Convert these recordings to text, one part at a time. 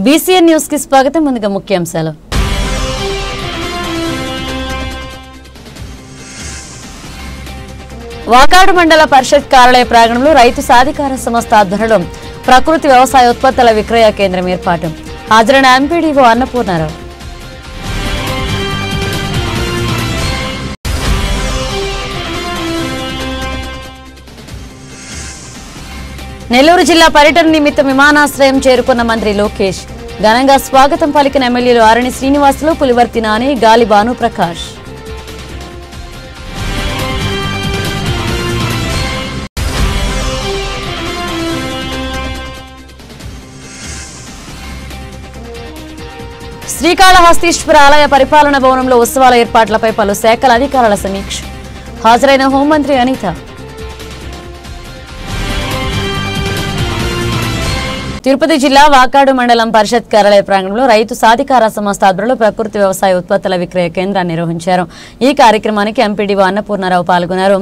BCN news కి స్వాగతం. ముందుగా ముఖ్యాంశాలు. వాకాడు మండల పరిషత్ కార్యాలయ ప్రాంగణంలో రైతు సాధికార సంస్థ ఆధ్వర్యంలో ప్రకృతి వ్యవసాయ ఉత్పత్తుల విక్రయ కేంద్రం ఏర్పాటు. హాజరైన ఎంపీడీఓ అన్నపూర్ణారావు. నెల్లూరు జిల్లా పర్యటన నిమిత్తం విమానాశ్రయం చేరుకున్న మంత్రి లోకేష్. ఘనంగా స్వాగతం పలికిన ఎమ్మెల్యేలు ఆరణి శ్రీనివాసులు, పులివర్తి నాని, గాలి భానుప్రకాష్. శ్రీకాళహస్తీశ్వర ఆలయ పరిపాలన భవనంలో ఉత్సవాల ఏర్పాట్లపై పలు శాఖల అధికారుల సమీక్ష. హాజరైన హోంమంత్రి అనిత. తిరుపతి జిల్లా వాకాడు మండలం పరిషత్ కార్యాలయ ప్రాంగణంలో రైతు సాధికార సంస్థ ఆధ్వర్యంలో ప్రకృతి వ్యవసాయ ఉత్పత్తుల విక్రయ కేంద్రాన్ని నిర్వహించారు. ఈ కార్యక్రమానికి ఎంపీడీఓ అన్నపూర్ణారావు పాల్గొన్నారు.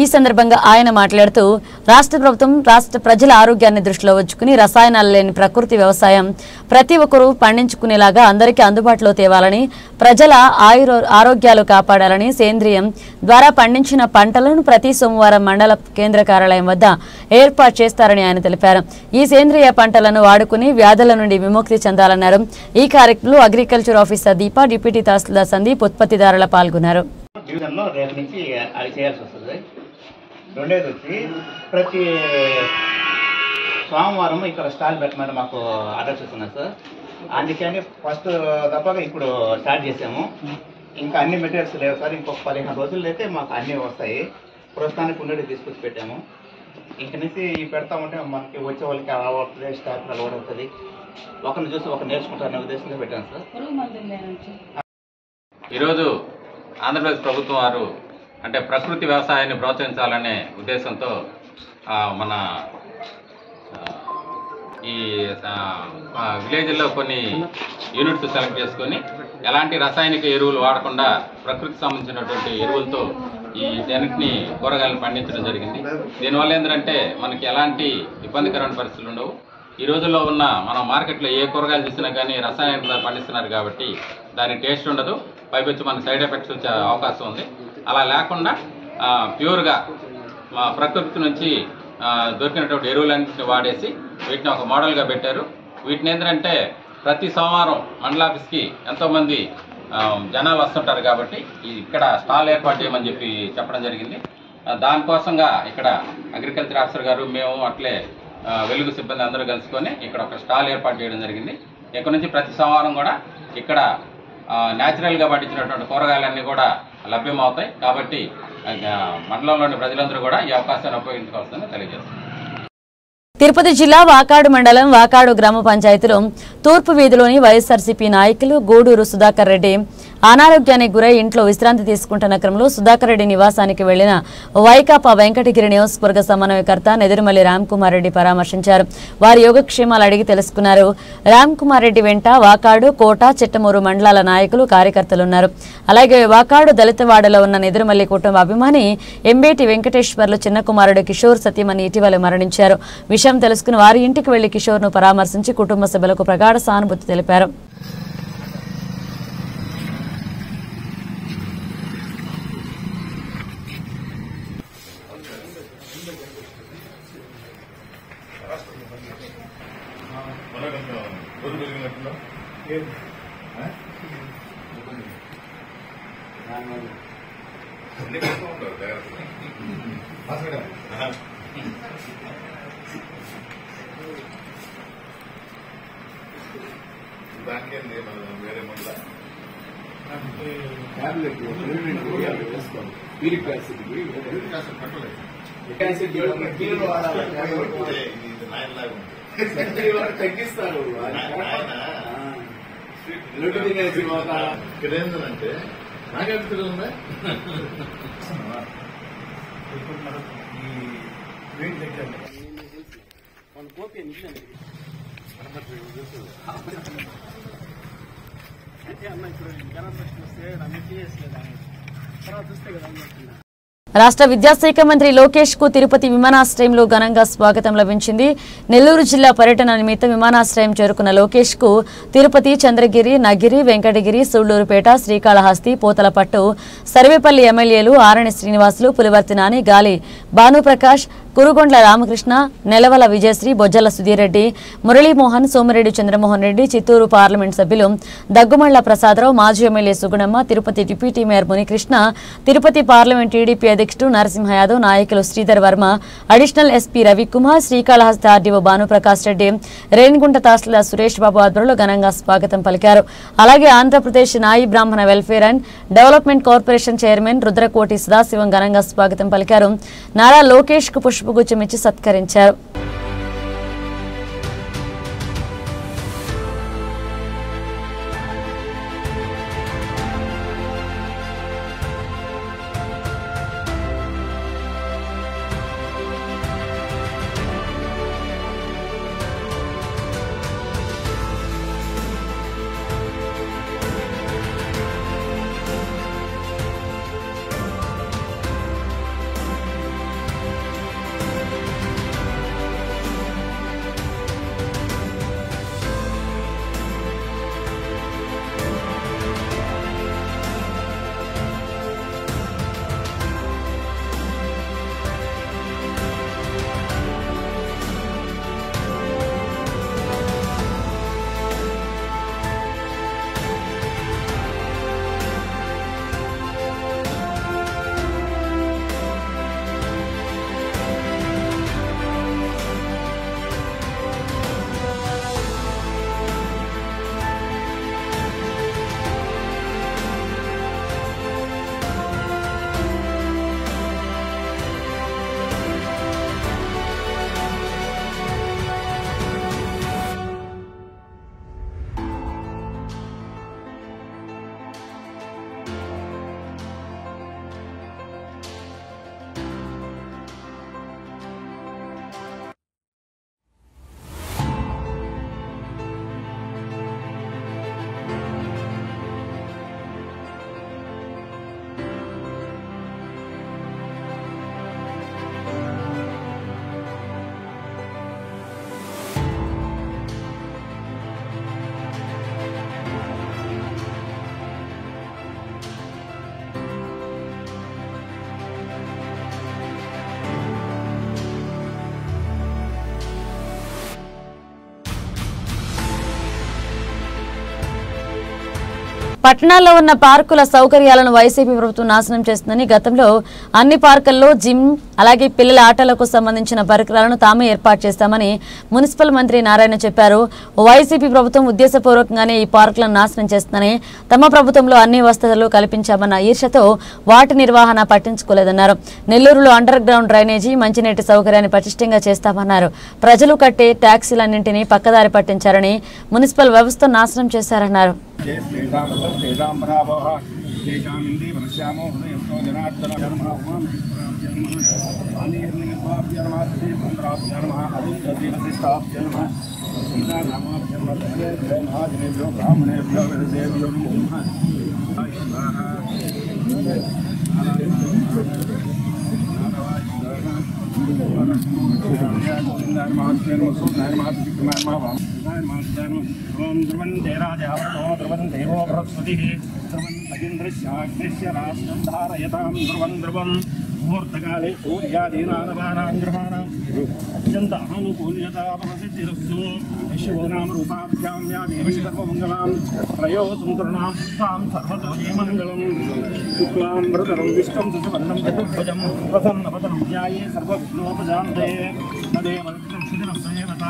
ఈ సందర్భంగా ఆయన మాట్లాడుతూ రాష్ట్ర ప్రభుత్వం రాష్ట్ర ప్రజల ఆరోగ్యాన్ని దృష్టిలో ఉంచుకుని రసాయనాలు లేని ప్రకృతి వ్యవసాయం ప్రతి ఒక్కరూ పండించుకునేలాగా అందరికీ అందుబాటులో తేవాలని, ప్రజల ఆరోగ్యాలు కాపాడాలని సేంద్రియం ద్వారా పండించిన పంటలను ప్రతి సోమవారం మండల కేంద్ర కార్యాలయం వద్ద ఏర్పాటు చేస్తారని ఆయన తెలిపారు. ఈ సేంద్రియ పంటలను వాడుకుని వ్యాధుల నుండి విముక్తి చెందాలన్నారు. ఈ కార్యక్రమంలో అగ్రికల్చర్ ఆఫీసర్ దీప, డిప్యూటీ తహసీల్దార్ సందీప్, ఉత్పత్తిదారుల పాల్గొన్నారు. రెండేది వచ్చి ప్రతి సోమవారం ఇక్కడ స్టాల్ పెట్టమని మాకు ఆర్డర్ చేస్తున్నారు సార్. అందుకని ఫస్ట్ తప్పగా ఇప్పుడు స్టార్ట్ చేసాము. ఇంకా అన్ని మెటీరియల్స్ లేవు సార్. ఇంకొక 15 రోజులు అయితే మాకు అన్నీ వస్తాయి. ప్రస్తుతానికి ఉండేది తీసుకొచ్చి పెట్టాము. ఇంక నుంచి పెడతా ఉంటే మనకి వచ్చే వాళ్ళకి అలవాటు స్టాక్ అలవాటు అవుతుంది. ఒకరిని చూసి ఒకరు నేర్చుకుంటారనే ఉద్దేశంగా పెట్టాను సార్. ఈరోజు ఆంధ్రప్రదేశ్ ప్రభుత్వం వారు అంటే ప్రకృతి వ్యవసాయాన్ని ప్రోత్సహించాలనే ఉద్దేశంతో మన ఈ విలేజ్లో కొన్ని యూనిట్స్ సెలెక్ట్ చేసుకొని ఎలాంటి రసాయనిక ఎరువులు వాడకుండా ప్రకృతికి సంబంధించినటువంటి ఎరువులతో ఈ అన్నింటినీ కూరగాయలను పండించడం జరిగింది. దీనివల్ల ఏంటంటే మనకి ఎలాంటి ఇబ్బందికరమైన పరిస్థితులు ఉండవు. ఈ రోజుల్లో ఉన్న మనం మార్కెట్లో ఏ కూరగాయలు చూసినా కానీ రసాయనిక పండిస్తున్నారు కాబట్టి దాని టేస్ట్ ఉండదు, పైపొచ్చి మనకి సైడ్ ఎఫెక్ట్స్ వచ్చే అవకాశం ఉంది. అలా లేకుండా ప్యూర్గా ప్రకృతి నుంచి దొరికినటువంటి ఎరువులన్నింటినీ వాడేసి వీటిని ఒక మోడల్గా పెట్టారు. వీటిని ఏంటంటే ప్రతి సోమవారం మండలాఫీస్కి ఎంతోమంది జనాలు వస్తుంటారు కాబట్టి ఇక్కడ స్టాల్ ఏర్పాటు చేయమని చెప్పి చెప్పడం జరిగింది. దానికోసంగా ఇక్కడ అగ్రికల్చర్ ఆఫీసర్ గారు, మేము అట్లే వెలుగు సిబ్బంది అందరూ కలుసుకొని ఇక్కడ ఒక స్టాల్ ఏర్పాటు చేయడం జరిగింది. ఇక్కడ నుంచి ప్రతి సోమవారం కూడా ఇక్కడ న్యాచురల్గా పండించినటువంటి కూరగాయలన్నీ కూడా లభ్యమవుతాయి. కాబట్టి మండలంలోని ప్రజలందరూ కూడా ఈ అవకాశాన్ని ఉపయోగించుకోవాల్సిందని తెలియజేస్తున్నారు. తిరుపతి జిల్లా వాకాడు మండలం వాకాడు గ్రామ పంచాయతీలో తూర్పు వీధిలోని వైఎస్ఆర్సీపీ నాయకులు గూడూరు సుధాకర్ రెడ్డి అనారోగ్యానికి గురై ఇంట్లో విశ్రాంతి తీసుకుంటున్న క్రమంలో సుధాకర్ రెడ్డి నివాసానికి వెళ్లిన వైకాపా వెంకటగిరి నియోజకవర్గ సమన్వయకర్త నెదురుమల్లి రామ్కుమార్ రెడ్డి పరామర్శించారు. వారి యోగక్షేమాలు అడిగి తెలుసుకున్నారు. రామ్కుమార్ రెడ్డి వెంట వాకాడు, కోట, చిట్టమూరు మండలాల నాయకులు, కార్యకర్తలున్నారు. అలాగే వాకాడు దళితవాడలో ఉన్న నెదురుమల్లి కుటుంబ అభిమాని ఎంబేటి వెంకటేశ్వర్లు చిన్న కుమారుడు కిషోర్ సత్యమని ఇటీవల మరణించారు. విషయం తెలుసుకుని వారి ఇంటికి వెళ్లి కిషోర్ను పరామర్శించి కుటుంబ సభ్యులకు ప్రగాఢ సానుభూతి తెలిపారు. తగ్గిస్తారు ఇక్కడ ఏంటంటే నాకే తెలియదు అయితే అన్న ఇప్పుడు జనం వస్తే అన్ని చేసేది తర్వాత చూస్తే కదా రాష్ట్ర విద్యాశాఖ మంత్రి లోకేష్ కు తిరుపతి విమానాశ్రయంలో ఘనంగా స్వాగతం లభించింది. నెల్లూరు జిల్లా పర్యటన నిమిత్తం విమానాశ్రయం చేరుకున్న లోకేష్ కు తిరుపతి, చంద్రగిరి, నగిరి, వెంకటగిరి, సూళ్లూరుపేట, శ్రీకాళహస్తి, పోతలపట్టు, సర్వేపల్లి ఎమ్మెల్యేలు ఆరణి శ్రీనివాసులు, పులివర్తి నాని, గాలి భానుప్రకాష్, కురుగొండ్ల రామకృష్ణ, నెలవల విజయశ్రీ, బొజ్జల సుధీరెడ్డి, మురళీమోహన్, సోమిరెడ్డి చంద్రమోహన్ రెడ్డి, చిత్తూరు పార్లమెంట్ సభ్యులు దగ్గుమళ్ల ప్రసాదరావు, మాజీ MLA Sugunamma, Tirupati deputy mayor Munikrishna, Tirupati parliament TDP అధ్యక్షుడు నరసింహ యాదవ్, నాయకులు Sridhar Varma, additional SP Ravikumar, Srikalahasti RDO Bhanuprakash Reddy, Renigunta tahsildar Suresh Babu ఆధ్వర్యంలో ఘనంగా స్వాగతం పలికారు. అలాగే Andhra Pradesh Nayi Brahmana welfare and development corporation chairman Rudrakoti Sadasivam ఘనంగా స్వాగతం పలికారు. నారా లోకేష్ కు పుష్పగుచ్చమిచ్చి సత్కరించారు. పట్టణాల్లో ఉన్న పార్కుల సౌకర్యాలను వైసీపీ ప్రభుత్వం నాశనం చేస్తుందని, గతంలో అన్ని పార్కుల్లో జిమ్, అలాగే పిల్లల ఆటలకు సంబంధించిన పరికరాలను తామే ఏర్పాటు చేస్తామని మున్సిపల్ మంత్రి నారాయణ చెప్పారు. వైసీపీ ప్రభుత్వం ఉద్దేశపూర్వకంగానే ఈ పార్కులను నాశనం చేస్తుందని, తమ ప్రభుత్వంలో అన్ని వసతులు కల్పించామన్న ఈర్షతో వాటి నిర్వహణ పట్టించుకోలేదన్నారు. నెల్లూరులో అండర్ గ్రౌండ్ డ్రైనేజీ, మంచినీటి సౌకర్యాన్ని పటిష్టంగా చేస్తామన్నారు. ప్రజలు కట్టే ట్యాక్సీలన్నింటినీ పక్కదారి పట్టించారని, మున్సిపల్ వ్యవస్థ నాశనం చేశారన్నారు. मुहूर्तकाले सूर्यादीनां ग्रहाणाम् अत्यन्तानुकूल्यतापसिद्धिरस्तु शिवनामरूपाभ्यां या देवी सर्वमङ्गलां त्रयोसुन्दरणां तां सर्वतोमङ्गलं शुक्लाम्बरधरं विष्णुं सुवर्णं चतुर्भुजं प्रसन्नवदनं ध्याये सर्वविघ्नोपशान्तये तदेव शिथिलं समेवता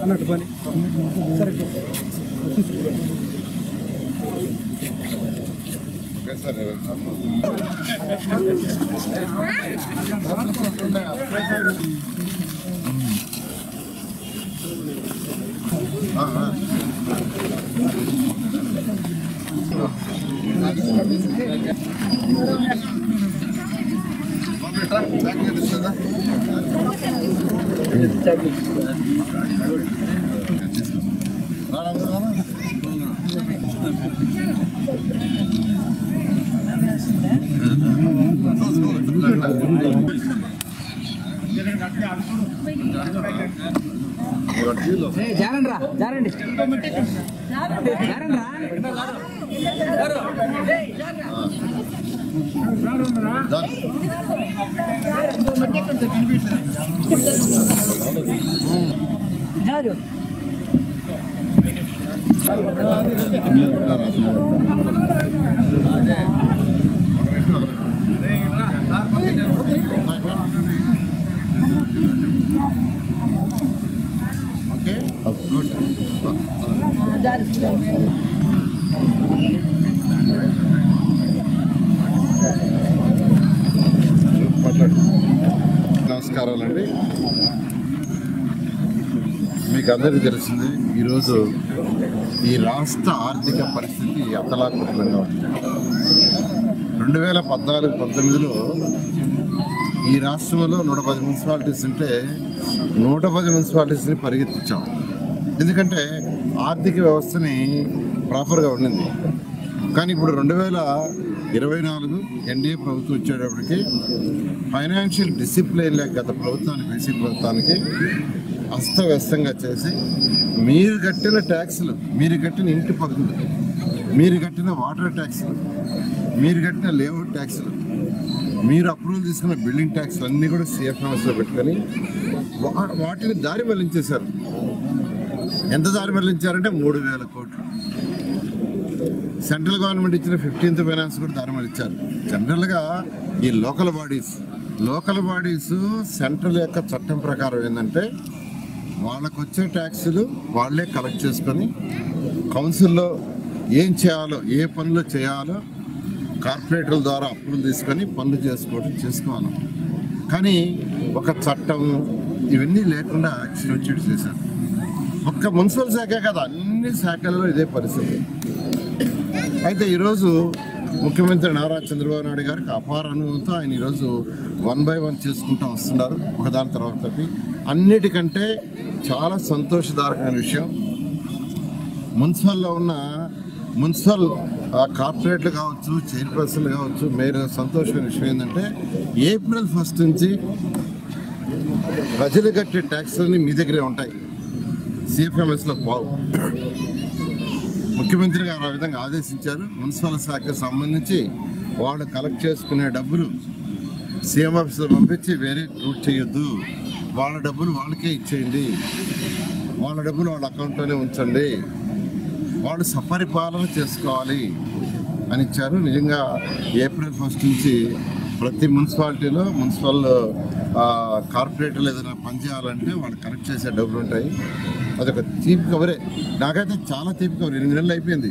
అన్నట్టు పని సరే నమస్కారాలండి. మీకు అందరికీ తెలిసింది ఈరోజు ఈ రాష్ట్ర ఆర్థిక పరిస్థితి అతలాకుతలంగా ఉంది. 2014-19లో ఈ రాష్ట్రంలో 110 మున్సిపాలిటీస్ ఉంటే 110 మున్సిపాలిటీస్ని పరిగెత్తించాం. ఎందుకంటే ఆర్థిక వ్యవస్థని ప్రాపర్గా ఉండింది. కానీ ఇప్పుడు 2024 ఎన్డీఏ ప్రభుత్వం వచ్చేటప్పటికి ఫైనాన్షియల్ డిసిప్లిన్ లేక గత ప్రభుత్వానికి బీసీ ప్రభుత్వానికి అస్తవ్యస్తంగా చేసి మీరు కట్టిన ట్యాక్సులు, మీరు కట్టిన ఇంటి పన్నులు, మీరు కట్టిన వాటర్ ట్యాక్సులు, మీరు కట్టిన లేఅవుట్ ట్యాక్సులు, మీరు అప్రూవల్ తీసుకున్న బిల్డింగ్ ట్యాక్సులు అన్నీ కూడా సిఎఫ్ఎంఎస్లో పెట్టుకొని వాటిని దారి మళ్లించేశారు. ఎంత దారి మళ్లించారంటే 3,000 కోట్లు. సెంట్రల్ గవర్నమెంట్ ఇచ్చిన 15th ఫైనాన్స్ కూడా దారి మళ్లించారు. జనరల్గా ఈ లోకల్ బాడీస్ సెంట్రల్ యొక్క చట్టం ప్రకారం ఏంటంటే వాళ్ళకు వచ్చే ట్యాక్సులు వాళ్ళే కలెక్ట్ చేసుకొని కౌన్సిల్లో ఏం చేయాలో, ఏ పనులు చేయాలో కార్పొరేటర్ల ద్వారా అప్పులు తీసుకొని పనులు చేసుకోవాలి. కానీ ఒక చట్టం ఇవన్నీ లేకుండా చిరుచిడు చేశారు. ఒక్క మున్సిపల్ శాఖే కదా, అన్ని శాఖల్లో ఇదే పరిస్థితి. అయితే ఈరోజు ముఖ్యమంత్రి నారా చంద్రబాబు నాయుడు గారికి అపార అనుభవంతో ఆయన ఈరోజు 1 by 1 చేసుకుంటూ వస్తున్నారు, ఒకదాని తర్వాత. అన్నిటికంటే చాలా సంతోషదాయకమైన విషయం, మున్సిపల్లో ఉన్న మున్సిపల్ కార్పొరేట్లు కావచ్చు, చైర్పర్సన్లు కావచ్చు, మేయర్ సంతోషమైన విషయం ఏంటంటే April 1 నుంచి ప్రజలు కట్టే ట్యాక్స్లన్నీ మీ దగ్గరే ఉంటాయి, సిఎఫ్ఎంఎస్లో పోవు. ముఖ్యమంత్రి గారు ఆ విధంగా ఆదేశించారు. మున్సిపల్ శాఖకు సంబంధించి వాళ్ళు కలెక్ట్ చేసుకునే డబ్బులు సీఎం ఆఫీసులో పంపించి వేరే రూట్ చేయొద్దు, వాళ్ళ డబ్బులు వాళ్ళకే ఇచ్చేయండి, వాళ్ళ డబ్బులు వాళ్ళ అకౌంట్లోనే ఉంచండి, వాళ్ళు సపరిపాలన చేసుకోవాలి అని ఇచ్చారు. నిజంగా April 1 నుంచి ప్రతి మున్సిపాలిటీలో మున్సిపల్ కార్పొరేటర్లు ఏదైనా పనిచేయాలంటే వాళ్ళు కలెక్ట్ చేసే డబ్బులు ఉంటాయి. అదొక తీపి కవరే. నాకైతే చాలా తీపి కవర్. 8 నెలలు అయిపోయింది.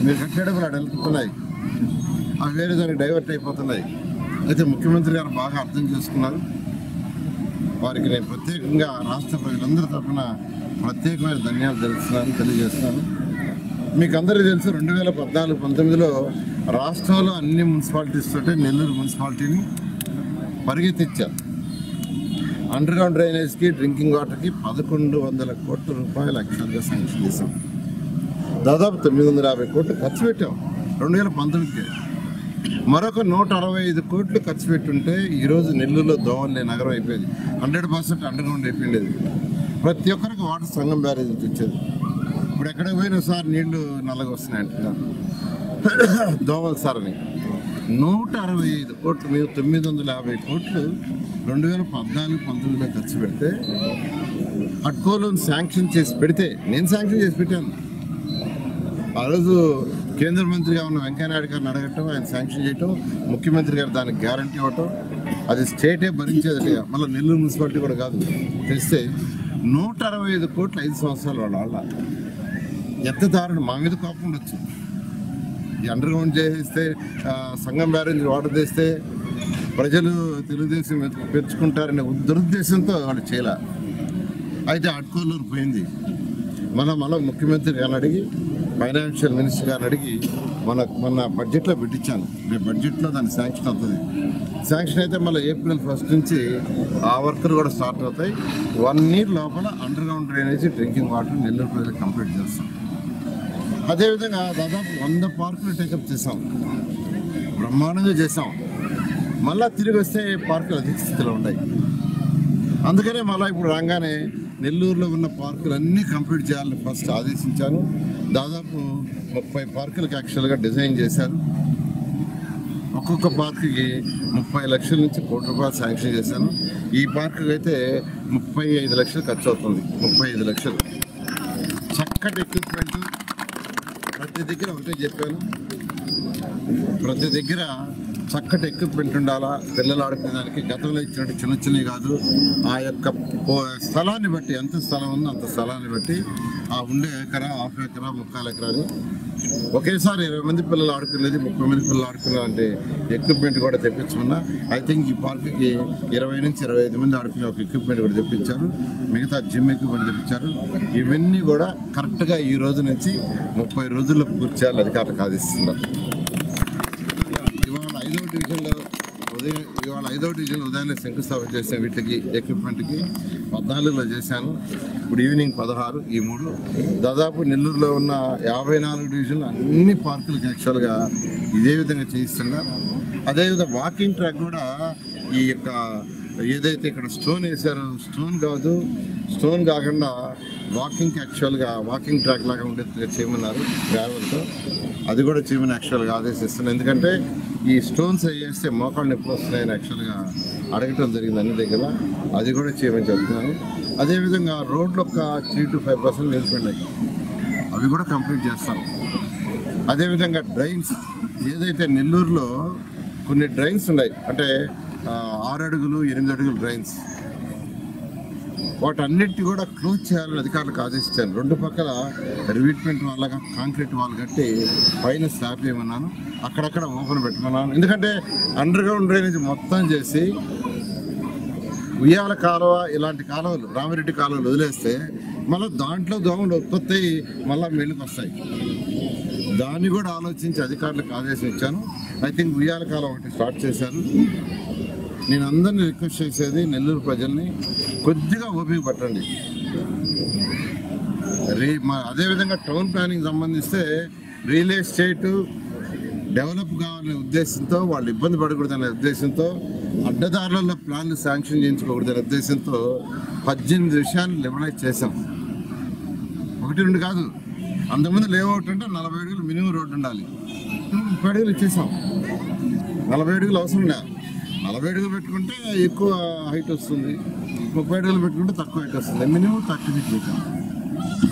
మీరు కట్టే డబ్బులు అక్కడ వెళ్తున్నాయి, అవి వేరే దానికి డైవర్ట్ అయిపోతున్నాయి. అయితే ముఖ్యమంత్రి గారు బాగా అర్థం చేసుకున్నారు. వారికి నేను ప్రత్యేకంగా రాష్ట్ర ప్రజలందరి తరఫున ప్రత్యేకమైన ధన్యవాదాలు తెలియజేస్తున్నాను. మీకు అందరికీ తెలుసు 2014-19లో రాష్ట్రంలో అన్ని మున్సిపాలిటీస్ తోటే నెల్లూరు మున్సిపాలిటీని పరిగెత్తించారు. అండర్ గ్రౌండ్ డ్రైనేజ్కి, డ్రింకింగ్ వాటర్కి 1,100 కోట్ల రూపాయలు యాక్చువల్గా శాంక్షన్ చేశాం. దాదాపు 950 కోట్లు ఖర్చు పెట్టాం 2019కి. మరొక 165 కోట్లు ఖర్చు పెట్టుంటే ఈరోజు నెల్లూరులో దోవల్లే నగరం అయిపోయింది. 100% అండర్ గ్రౌండ్ అయిపోయింది. ప్రతి ఒక్కరికి వాటర్ సంగం బ్యారేజ్ నుంచి వచ్చేది. ఇప్పుడు ఎక్కడికి పోయినా సార్ నీళ్లు నల్లగా వస్తున్నాయంటున్నారు దోవలు సార్ అని. 165 కోట్లు, మేము 950 కోట్లు 2014-19లో ఖర్చు పెడితే అడ్కోలో శాంక్షన్ చేసి పెడితే, నేను శాంక్షన్ చేసి పెట్టాను. ఆ రోజు కేంద్ర మంత్రిగా ఉన్న వెంకయ్యనాయుడు గారిని అడగటం, ఆయన శాంక్షన్ చేయటం, ముఖ్యమంత్రి గారు దానికి గ్యారంటీ ఇవ్వటం, అది స్టేటే భరించేది. మళ్ళీ నెల్లూరు మున్సిపాలిటీ కూడా కాదు, తెస్తే 165 కోట్లు 5 సంవత్సరాలు వాళ్ళ ఎంత దారుణం. మా మీద కోపం ఉండొచ్చు. ఈ అండర్ గ్రౌండ్ చేస్తే, సంగం బ్యారేజ్ వాటర్ తెస్తే ప్రజలు తెలుగుదేశం పెంచుకుంటారనే దురుద్దేశంతో వాళ్ళు చేయలే. అయితే అడ్కోలూరు పోయింది. మళ్ళీ ముఖ్యమంత్రి గారిని అడిగి ఫైనాన్షియల్ మినిస్టర్ గారిని అడిగి మొన్న బడ్జెట్లో పెట్టించాను. రేపు బడ్జెట్లో దాన్ని శాంక్షన్ అవుతుంది. శాంక్షన్ అయితే మళ్ళీ April 1 నుంచి ఆ వర్కులు కూడా స్టార్ట్ అవుతాయి. 1 year లోపల under ground drainage drinking water Nellore ప్రజలకు కంప్లీట్ చేస్తాం. అదేవిధంగా దాదాపు 100 పార్కులు టేకప్ చేసాం, బ్రహ్మాండంగా చేసాం. మళ్ళీ తిరిగి వస్తే పార్కులు అధిక స్థితిలో ఉన్నాయి. అందుకనే మళ్ళీ ఇప్పుడు రాగానే నెల్లూరులో ఉన్న పార్కులు అన్నీ కంప్లీట్ చేయాలని ఫస్ట్ ఆదేశించాను. దాదాపు 30 పార్కులకు యాక్చువల్గా డిజైన్ చేశారు. ఒక్కొక్క పార్కుకి 30 లక్షల నుంచి ₹1 కోటి శాంక్షన్ చేశాను. ఈ పార్కుకి అయితే 35 లక్షలు ఖర్చు అవుతుంది. 35 లక్షలు. చక్కటి ఎక్విప్మెంట్ ప్రతి దగ్గర ఒకటే చెప్పాను, ప్రతి దగ్గర చక్కటి ఎక్విప్మెంట్ ఉండాలా పిల్లలు ఆడుకునేదానికి. గతంలో ఇచ్చినట్టు చిన్న చిన్నవి కాదు. ఆ యొక్క స్థలాన్ని బట్టి, ఎంత స్థలం ఉందో అంత స్థలాన్ని బట్టి ఆ ఉండే ఎకరా, ½ ఎకరా, 3/4 ఎకరాని ఒకేసారి 20 మంది పిల్లలు ఆడుకునేది 30 మంది పిల్లలు ఆడుకునేదంటే ఎక్విప్మెంట్ కూడా తెప్పించుకున్నా. ఐ థింక్ ఈ పార్కుకి 20 నుంచి 25 మంది ఆడుకునే ఒక ఎక్విప్మెంట్ కూడా తెప్పించారు. మిగతా జిమ్ ఎక్విప్మెంట్ తెప్పించారు. ఇవన్నీ కూడా కరెక్ట్గా ఈ రోజు నుంచి 30 రోజుల్లో పూర్తి చేయాలి అధికారులకు ఆదేశిస్తున్నారు. ఇవాళ 5వ డివిజన్లో ఉదయాన్నే శంకుస్థాపన చేసాను. వీటికి ఎక్విప్మెంట్కి 14లో చేశాను. ఇప్పుడు ఈవినింగ్ 16. ఈ 3 దాదాపు నెల్లూరులో ఉన్న 54 డివిజన్లు అన్ని పార్కులకి యాక్చువల్గా ఇదే విధంగా చేయిస్తున్నారు. అదేవిధంగా వాకింగ్ ట్రాక్ కూడా ఈ యొక్క ఏదైతే ఇక్కడ స్టోన్ వేసారో స్టోన్ కాకుండా వాకింగ్కి యాక్చువల్గా వాకింగ్ ట్రాక్ లాగా ఉండేట్టుగా చేయమన్నారు గ్రావెల్తో. అది కూడా చేయమని యాక్చువల్గా ఆదేశిస్తున్నాను. ఎందుకంటే ఈ స్టోన్స్ వేస్తే మోకాళ్ళు నొప్పులు వస్తున్నాయని యాక్చువల్గా అడగటం జరిగింది అన్ని దగ్గర. అది కూడా చేయమని చెప్తున్నాను. అదేవిధంగా రోడ్లు ఒక 3 to 5% నిలిచిపోయినాయి, అవి కూడా కంప్లీట్ చేస్తాం. అదేవిధంగా డ్రైన్స్ ఏదైతే నెల్లూరులో కొన్ని డ్రైన్స్ ఉన్నాయి, అంటే 6 అడుగులు 8 అడుగులు డ్రైన్స్, వాటన్నిటి కూడా క్లోజ్ చేయాలని అధికారులకు ఆదేశించాను. 2 పక్కల రివీట్మెంట్ వాళ్ళగా కాంక్రీట్ వాల్ కట్టి పైన స్లాబ్ చేయమన్నాను. అక్కడక్కడ ఓపెన్ పెట్టమన్నాను. ఎందుకంటే అండర్ గ్రౌండ్ డ్రైనేజ్ మొత్తం చేసి ఉయ్యాల కాలువ ఇలాంటి కాలువలు, రామిరెడ్డి కాలువలు వదిలేస్తే మళ్ళీ దాంట్లో దోమలు ఉత్పత్తి మళ్ళీ మెల్లుకు వస్తాయి. దాన్ని కూడా ఆలోచించి అధికారులకు ఆదేశం ఇచ్చాను. ఐ థింక్ ఉయ్యాల కాలువ ఒకటి స్టార్ట్ చేశారు. నేను అందరినీ రిక్వెస్ట్ చేసేది నెల్లూరు ప్రజల్ని కొద్దిగా ఓపిక పట్టండి. అదేవిధంగా టౌన్ ప్లానింగ్ సంబంధిస్తే రియల్ ఎస్టేట్ డెవలప్ కావాలనే ఉద్దేశంతో, వాళ్ళు ఇబ్బంది పడకూడదనే ఉద్దేశంతో, అడ్డదారులలో ప్లాన్లు శాంక్షన్ చేయించుకోకూడదనే ఉద్దేశంతో 18 విషయాలు లిబరలైజ్ చేశాం. 1-2 కాదు. అంతకుముందు లేఅవుట్ అంటే 40 అడుగులు మినిమం రోడ్డు ఉండాలి. 30 అడుగులు ఇచ్చేసాం. 40 అడుగులు అవసరం లేదు. 40 అడుగులు పెట్టుకుంటే ఎక్కువ హైట్ వస్తుంది, 30 అడుగులు పెట్టుకుంటే తక్కువ హైట్ వస్తుంది. మినిమం 30 ఫీట్ పెట్టాం,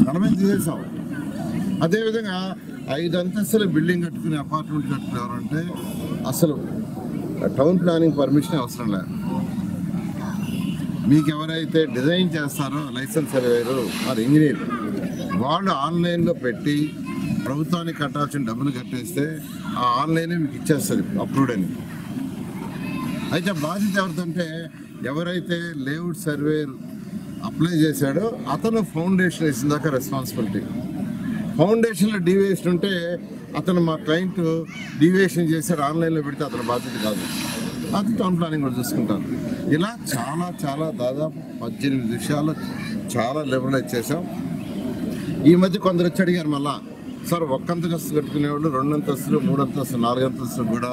40 తీసేసాం. అదేవిధంగా 5 అంతస్తుల బిల్డింగ్ కట్టుకుని అపార్ట్మెంట్ కట్టుకునేవారంటే అసలు టౌన్ ప్లానింగ్ పర్మిషన్ అవసరం లేదు. మీకు ఎవరైతే డిజైన్ చేస్తారో లైసెన్స్ సర్వేయరు మరి ఇంజనీర్, వాళ్ళు ఆన్లైన్లో పెట్టి ప్రభుత్వానికి కట్టాల్సిన డబ్బులు కట్టేస్తే ఆ ఆన్లైనే మీకు ఇచ్చేస్తుంది అప్రూవ్డ్ అని. అయితే బాధ్యత ఎవరిదంటే ఎవరైతే లేఅవుట్ సర్వేయర్ అప్లై చేశాడో అతను ఫౌండేషన్ వేసిన దాకా రెస్పాన్సిబిలిటీ. ఫౌండేషన్లో డీవియేషన్ ఉంటే అతను మా క్లయింట్ డీవియేషన్ చేశాడు ఆన్లైన్లో పెడితే అతని బాధ్యత కాదు, అది టౌన్ ప్లానింగ్ కూడా చూసుకుంటాను. ఇలా చాలా దాదాపు 18 విషయాలు చాలా లిబరలైజ్ చేసాం. ఈ మధ్య కొందరు వచ్చి అడిగారు మళ్ళా, సార్ 1 అంతస్తు కట్టుకునేవాళ్ళు 2 అంతస్తులు 3 అంతస్తులు 4 అంతస్తులు కూడా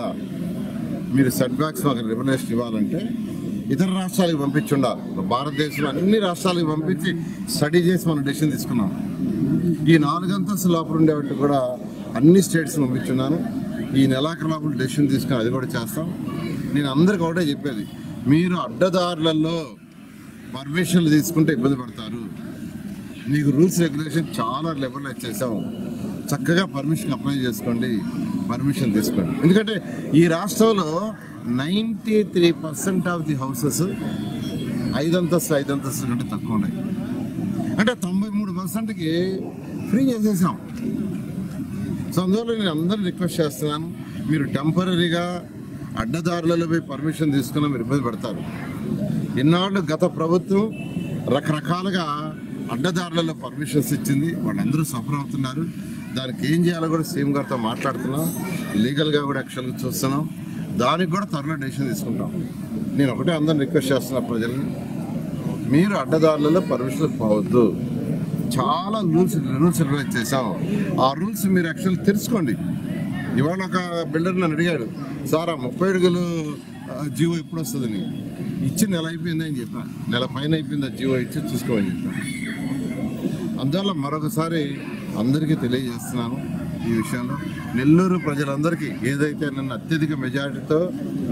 మీరు సెట్ బ్యాక్స్ మాకు లిబరలైజేషన్ ఇవ్వాలంటే ఇతర రాష్ట్రాలకు పంపించి ఉండాలి. భారతదేశంలో అన్ని రాష్ట్రాలకు పంపించి స్టడీ చేసి మనం డెసిషన్ తీసుకున్నాం. ఈ 4 అంతస్తుల లోపల ఉండేవాటి కూడా అన్ని స్టేట్స్ పంపించున్నాను. ఈ నెలాఖరు లోపల డెసిషన్ తీసుకుని అది కూడా చేస్తాం. నేను అందరికి ఒకటే చెప్పేది, మీరు అడ్డదారులలో పర్మిషన్లు తీసుకుంటే ఇబ్బంది పడతారు. మీకు రూల్స్ రెగ్యులేషన్ చాలా లిబరలైజ్ చేసాం. చక్కగా పర్మిషన్ అప్లై చేసుకోండి, పర్మిషన్ తీసుకోండి. ఎందుకంటే ఈ రాష్ట్రంలో 93% ఆఫ్ ది హౌసెస్ 5 అంతస్తులు కంటే తక్కువ ఉన్నాయి. అంటే 93%కి ఫ్రీ చేసేసాం. సో అందువల్ల నేను అందరిని రిక్వెస్ట్ చేస్తున్నాను, మీరు టెంపరీగా అడ్డదారులలో పోయి పర్మిషన్ తీసుకున్నా మీరు ఇబ్బంది పడతారు. ఇన్నాళ్ళు గత ప్రభుత్వం రకరకాలుగా అడ్డదారులలో పర్మిషన్స్ ఇచ్చింది, వాళ్ళందరూ సఫర్ అవుతున్నారు. దానికి ఏం చేయాలో కూడా సీఎం గారితో మాట్లాడుతున్నాం, లీగల్గా కూడా యాక్షన్ చూస్తున్నాం. దానికి కూడా త్వరలో డెసిషన్ తీసుకుంటాం. నేను ఒకటే అందరిని రిక్వెస్ట్ చేస్తున్నా, ప్రజల్ని మీరు అడ్డదారులలో పర్మిషన్లు పోవద్దు. చాలా రూల్స్ రిలీజ్ చేసాం. ఆ రూల్స్ మీరు యాక్చువల్లీ తెలుసుకోండి. ఇవాళ ఒక బిల్డర్ నన్ను అడిగాడు, సార్ ఆ 30 అడుగులు జీవో ఎప్పుడు వస్తుందని. ఇచ్చి నెల అయిపోయింది అని చెప్పా, నెల పైన అయిపోయింది ఆ జీవో ఇచ్చి చూసుకోమని చెప్పా. అందువల్ల మరొకసారి అందరికీ తెలియజేస్తున్నాను ఈ విషయంలో. నెల్లూరు ప్రజలందరికీ ఏదైతే నన్ను అత్యధిక మెజారిటీతో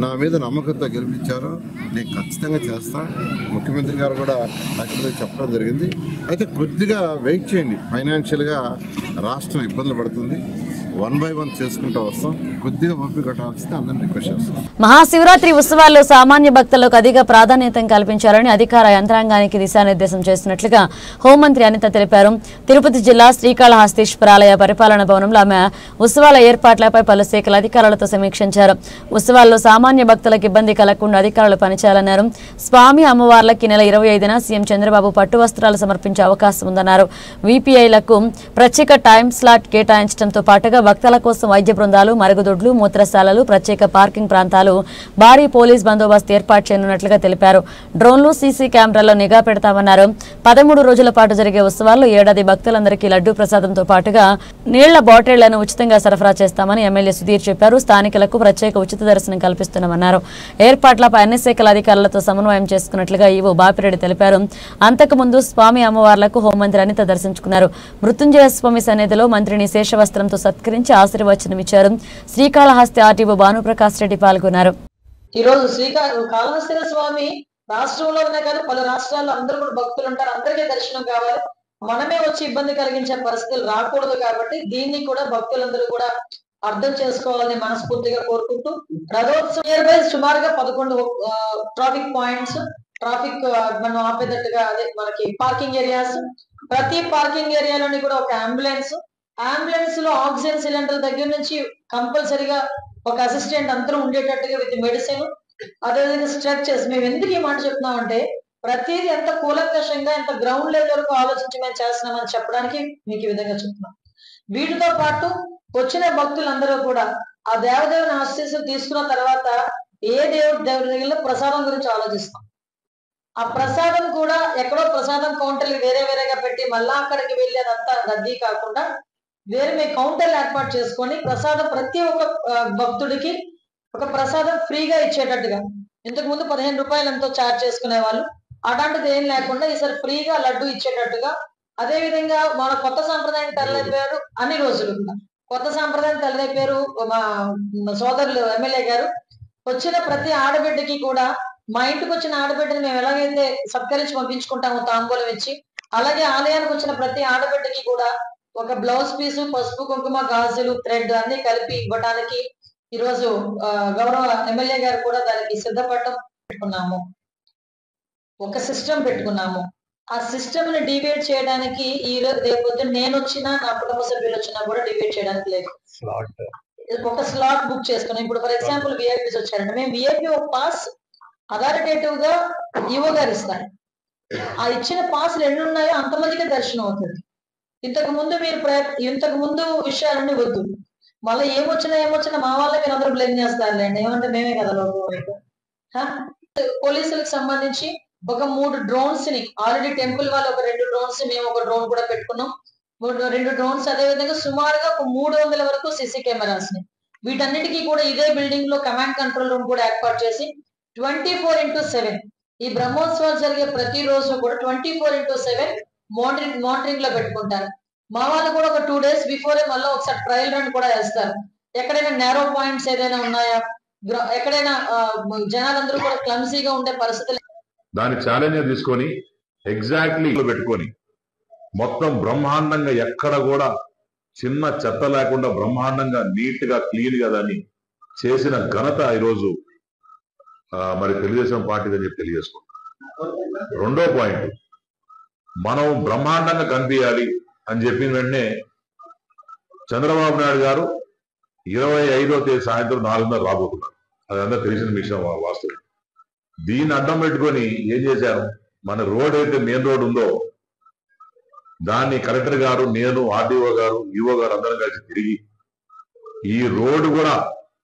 నా మీద నమ్మకంతో గెలిపించారో నేను ఖచ్చితంగా చేస్తా. ముఖ్యమంత్రి గారు కూడా యాక్చువల్గా చెప్పడం జరిగింది. అయితే కొద్దిగా వెయిట్ చేయండి, ఫైనాన్షియల్గా రాష్ట్రం ఇబ్బందులు పడుతుంది. 1 by 1 చేసుకుంటూ వస్తాం. కొద్దిగా ఓపిక కట్టాల్సింది అందరిని రిక్వెస్ట్ చేస్తాం. మహాశివరాత్రి ఉత్సవాల్లో సామాన్య భక్తులకు అధిక ప్రాధాన్యత కల్పించాలని అధికార యంత్రాంగానికి దిశానిర్దేశం చేసినట్లుగా హోంమంత్రి అనిత తెలిపారు. తిరుపతి జిల్లా శ్రీకాళహస్తీశ్వరాలయ పరిపాలన భవనంలో ఆమె ఉత్సవాల ఏర్పాట్లపై పలు శాఖల అధికారులతో సమీక్షించారు. ఉత్సవాల్లో సామాన్య భక్తులకు ఇబ్బంది కలగకుండా అధికారులు పనిచేయాలన్నారు. స్వామి అమ్మవార్లకి నెల 25న సీఎం చంద్రబాబు పట్టు వస్త్రాలు సమర్పించే అవకాశం ఉందన్నారు. వీపీఐలకు ప్రత్యేక టైం స్లాట్ కేటాయించడంతో పాటుగా భక్తుల కోసం వైద్య బృందాలు, మరుగుదొడ్లు, మూత్రశాలలు, ప్రత్యేక పార్కింగ్ ప్రాంతాలు, భారీ పోలీస్ బందోబస్తు ఏర్పాటు చేయనున్నట్లుగా తెలిపారు. డ్రోన్లు, సీసీ కెమెరాల్లో నిఘా పెడతామన్నారు. 13 రోజుల పాటు జరిగే ఉత్సవాల్లో ఏడాది భక్తులందరికీ లడ్డూ ప్రసాదంతో పాటుగా నీళ్ల బాటిళ్లను ఉచితంగా సరఫరా చేస్తామని ఎమ్మెల్యే సుధీర్ చెప్పారు. స్థానికులకు ప్రత్యేక ఉచిత దర్శనం కల్పిస్తున్నామన్నారు. ఏర్పాట్లపై అన్ని శాఖల అధికారులతో సమన్వయం చేసుకున్నట్లుగా ఈవో బాపిరెడ్డి తెలిపారు. అంతకుముందు స్వామి అమ్మవార్లకు హోంమంత్రి అనిత దర్శించుకున్నారు. మృత్యుంజయ స్వామి సన్నిధిలో మంత్రిని శేషవస్త్రంతో సత్కరించి ఆశీర్వచనం ఇచ్చారు. శ్రీకాళహస్తి ఆర్టీఓ భానుప్రకాష్ రెడ్డి పాల్గొన్నారు. ఈ రోజు శ్రీకాళహస్తి స్వామి రాష్ట్రంలోనే కాదు పలు రాష్ట్రాల్లో అందరూ కూడా భక్తులు ఉంటారు. అందరికీ దర్శనం కావాలి. మనమే వచ్చి ఇబ్బంది కలిగించే పరిస్థితులు రాకూడదు. కాబట్టి దీన్ని కూడా భక్తులందరూ కూడా అర్థం చేసుకోవాలని మనస్ఫూర్తిగా కోరుకుంటూ, రథోత్సవం సుమారుగా 11 ట్రాఫిక్ పాయింట్స్, ట్రాఫిక్ మనం ఆపేటట్టుగా అదే మనకి పార్కింగ్ ఏరియాస్, ప్రతి పార్కింగ్ ఏరియాలోని కూడా ఒక అంబులెన్స్ లో ఆక్సిజన్ సిలిండర్ దగ్గర నుంచి కంపల్సరీగా ఒక అసిస్టెంట్ అందరూ ఉండేటట్టుగా విత్ మెడిసిన్, అదేవిధంగా స్ట్రక్చర్స్. మేము ఎందుకు ఈ మాట చెప్తున్నామంటే ప్రతిదీ ఎంత కూలంకషంగా ఎంత గ్రౌండ్ లెవెల్ వరకు ఆలోచించి మేము చేస్తున్నామని చెప్పడానికి మీకు ఈ విధంగా చెప్తున్నాం. వీటితో పాటు వచ్చిన భక్తులందరూ కూడా ఆ దేవదేవుని ఆశీస్సులు తీసుకున్న తర్వాత ఏ దేవుడి దగ్గర ప్రసాదం గురించి ఆలోచిస్తాం. ఆ ప్రసాదం కూడా ఎక్కడో ప్రసాదం కౌంటర్లు వేరేగా పెట్టి మళ్ళా అక్కడికి వెళ్ళి అదంతా రద్దీ కాకుండా వేరే మీ కౌంటర్లు ఏర్పాటు చేసుకొని ప్రసాదం ప్రతి ఒక్క భక్తుడికి ఒక ప్రసాదం ఫ్రీగా ఇచ్చేటట్టుగా. ఇంతకు ముందు 15 రూపాయలు ఎంతో ఛార్జ్ చేసుకునే వాళ్ళు, అలాంటిది ఏం లేకుండా ఈసారి ఫ్రీగా లడ్డు ఇచ్చేటట్టుగా. అదే విధంగా మన కొత్త సాంప్రదాయం తెరలేపారు. అన్ని రోజులు కొత్త సాంప్రదాయం తెరలేపారు మా సోదరులు ఎమ్మెల్యే గారు. వచ్చిన ప్రతి ఆడబిడ్డకి కూడా మా ఇంటికి వచ్చిన ఆడబిడ్డని మేము ఎలాగైతే సత్కరించి పంపించుకుంటామో తాంబూలం ఇచ్చి, అలాగే ఆలయానికి వచ్చిన ప్రతి ఆడబిడ్డకి కూడా ఒక బ్లౌజ్ పీసు, పసుపు, కుంకుమ, గాజులు, థ్రెడ్ అన్ని కలిపి ఇవ్వడానికి ఈరోజు గౌరవ ఎమ్మెల్యే గారు కూడా దానికి సిద్ధపడటం పెట్టుకున్నాము. ఒక సిస్టమ్ పెట్టుకున్నాము. ఆ సిస్టమ్ ని డివైడ్ చేయడానికి ఈ రోజు రేపు నేను వచ్చినా నా కుటుంబ సభ్యులు వచ్చినా కూడా డివైడ్ చేయడానికి లేదు. ఒక స్లాట్ బుక్ చేసుకున్నాం. ఇప్పుడు ఫర్ ఎగ్జాంపుల్ విఐపీస్ వచ్చారండి, మేము విఐపీ ఒక పాస్ అథారిటేటివ్ గా ఈవో గారు ఇస్తారు. ఆ ఇచ్చిన పాస్లు ఎన్ని ఉన్నాయో అంతమందికి దర్శనం అవుతుంది. ఇంతకు ముందు విషయాలన్నీ వద్దు. మళ్ళీ ఏమొచ్చినా మా వాళ్ళే మీరు అందరూ బ్లేమ్ చేస్తారులేండి. ఏమంటే మేమే కదా లోపల. పోలీసులకు సంబంధించి ఒక 3 డ్రోన్స్ ని ఆల్రెడీ టెంపుల్ వాళ్ళు ఒక 2 డ్రోన్స్, మేము ఒక డ్రోన్ కూడా పెట్టుకున్నాం. 2 డ్రోన్స్. అదే విధంగా సుమారుగా ఒక 300 వరకు సీసీ కెమెరాస్ ని వీటన్నిటికీ కూడా ఇదే బిల్డింగ్ లో కమాండ్ కంట్రోల్ రూమ్ కూడా ఏర్పాటు చేసి 24/7 ఈ బ్రహ్మోత్సవాలు జరిగే ప్రతి రోజు కూడా 24/7 మానిటరింగ్ లో పెట్టుకుంటారు. మా వాళ్ళు కూడా ఒక 2 days బిఫోరే మళ్ళీ ఒకసారి ట్రయల్ రన్ కూడా వేస్తారు. ఎక్కడైనా నేరో పాయింట్స్ ఏదైనా ఉన్నాయా, ఎక్కడైనా జనాలందరూ కూడా క్లమ్సీగా ఉండే పరిస్థితులు, దాన్ని ఛాలెంజ్ తీసుకొని ఎగ్జాక్ట్లీ పెట్టుకొని మొత్తం బ్రహ్మాండంగా ఎక్కడ కూడా చిన్న చెత్త లేకుండా బ్రహ్మాండంగా నీట్ గా క్లీన్ గా దాన్ని చేసిన ఘనత ఈరోజు మరి తెలుగుదేశం పార్టీ అని చెప్పి తెలియజేసుకుంటాం. రెండో పాయింట్, మనం బ్రహ్మాండంగా కనిపించాలి అని చెప్పిన వెంటనే చంద్రబాబు నాయుడు గారు 25వ తేదీ సాయంత్రం 4:30 రాబోతున్నారు. అదంతా తెలిసిన విషయం, వాస్తవం. దీన్ని అడ్డం పెట్టుకొని ఏం చేశారు, మన రోడ్ అయితే మెయిన్ రోడ్ ఉందో దాన్ని కలెక్టర్ గారు, నేను, ఆర్డీఓ గారు, ఈఓ గారు అందరం కలిసి తిరిగి ఈ రోడ్డు కూడా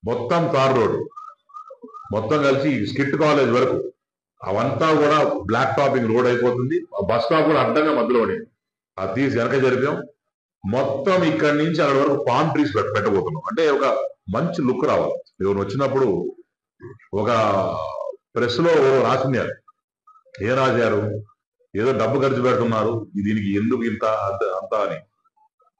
మొత్తం తార్ రోడ్డు మొత్తం కలిసి స్కిట్ కాలేజ్ వరకు అవంతా కూడా బ్లాక్ టాపింగ్ రోడ్ అయిపోతుంది. బస్ స్టాప్ కూడా అడ్డంగా మధ్యలో పడింది. అది తీసి వెనక జరిపాం. మొత్తం ఇక్కడి నుంచి అక్కడి వరకు పామ్ ట్రీస్ పెట్టబోతున్నాం. అంటే ఒక మంచి లుక్ రావాలి. ఎవరు వచ్చినప్పుడు ఒక ప్రెస్ లో రాసినారు, ఏ రాశారు, ఏదో డబ్బు ఖర్చు పెడుతున్నారు, దీనికి ఎందుకు ఇంత అంత అని.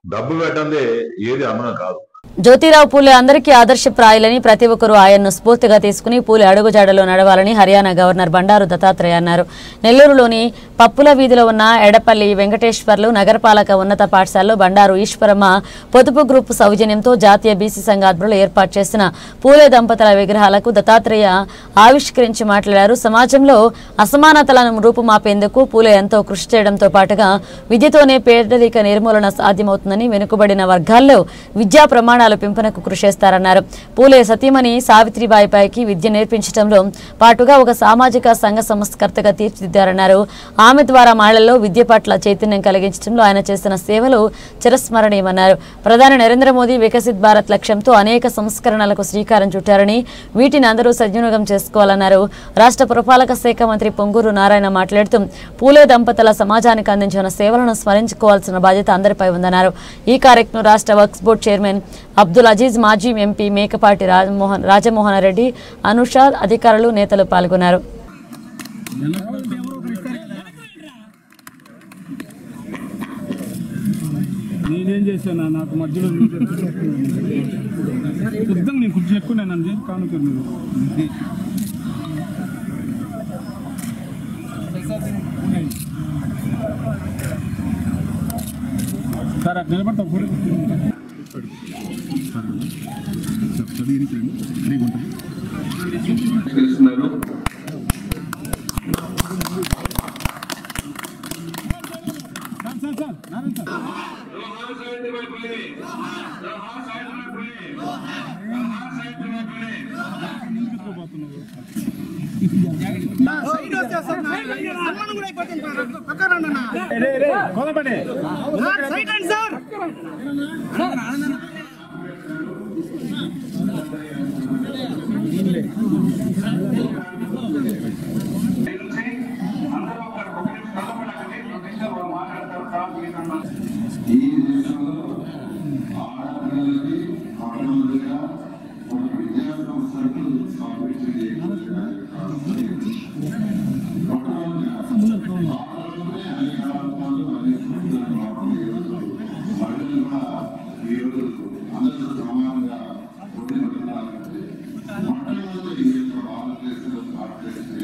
డబ్బు పెట్టందే ఏది అమ్మడం కాదు. జ్యోతిరావు పూలే అందరికీ ఆదర్శప్రాయులని, ప్రతి ఒక్కరూ ఆయన్ను స్ఫూర్తిగా తీసుకుని పూలే అడుగుజాడలో నడవాలని హర్యానా గవర్నర్ బండారు దత్తాత్రేయ అన్నారు. నెల్లూరులోని పప్పుల వీధిలో ఉన్న ఎడపల్లి వెంకటేశ్వర్లు నగరపాలక ఉన్నత పాఠశాలలో బండారు ఈశ్వరమ్మ పొదుపు గ్రూప్ సౌజన్యంతో జాతీయ బీసీ సంఘ ఆధ్వర్యంలో ఏర్పాటు చేసిన పూలే దంపతుల విగ్రహాలకు దత్తాత్రేయ ఆవిష్కరించి మాట్లాడారు. సమాజంలో అసమానతలను రూపుమాపేందుకు పూలే ఎంతో కృషి చేయడంతో పాటుగా విద్యతోనే పేదరిక నిర్మూలన సాధ్యమవుతుందని, వెనుకబడిన వర్గాల్లో విద్యా ప్రమాణాలు పెంపునకు కృషి చేస్తారన్నారు. పూలే సతీమణి సావిత్రిబాయిపైకి విద్య నేర్పించడంలో పాటుగా ఒక సామాజిక సంఘ సంస్కర్తగా తీర్చిదిద్దారన్నారు. ఆమె ద్వారా మహిళల్లో విద్య పట్ల చైతన్యం కలిగించడంలో ఆయన చేసిన సేవలు చిరస్మరణీయమన్నారు. ప్రధాని నరేంద్ర మోదీ వికసిత్ భారత్ లక్ష్యంతో అనేక సంస్కరణలకు శ్రీకారం చుట్టారని, వీటిని అందరూ సద్వినియోగం చేసుకోవాలన్నారు. రాష్ట్ర పురపాలక శాఖ మంత్రి పొంగూరు నారాయణ మాట్లాడుతూ పూలే దంపతుల సమాజానికి అందించిన సేవలను స్మరించుకోవాల్సిన బాధ్యత అందరిపై ఉందన్నారు. ఈ కార్యక్రమం రాష్ట్ర వక్ఫ్ బోర్డు చైర్మన్ అబ్దుల్ అజీజ్, మాజీ ఎంపీ మేకపాటి రాజమోహన్ రెడ్డి, అనుష, అధికారులు, నేతలు పాల్గొన్నారు. నేనేం చేశాను, నాకు మధ్యలో సిద్ధంగా నేను కుర్చీ ఎక్కున్నానండి కానుక సార్ అక్కడ నిలబడతాం కూడా ఈ దేశంలో ఆడపిల్లలకి ఆడవాళ్ళుగా మన విద్యా సంస్థలు కాంపిటీషన్ చేయకుండా ఈరోజు అందరూ సమానంగా పొందుతున్నారంటే మొట్టమొదటి భారతదేశంలో స్టార్ట్ చేసి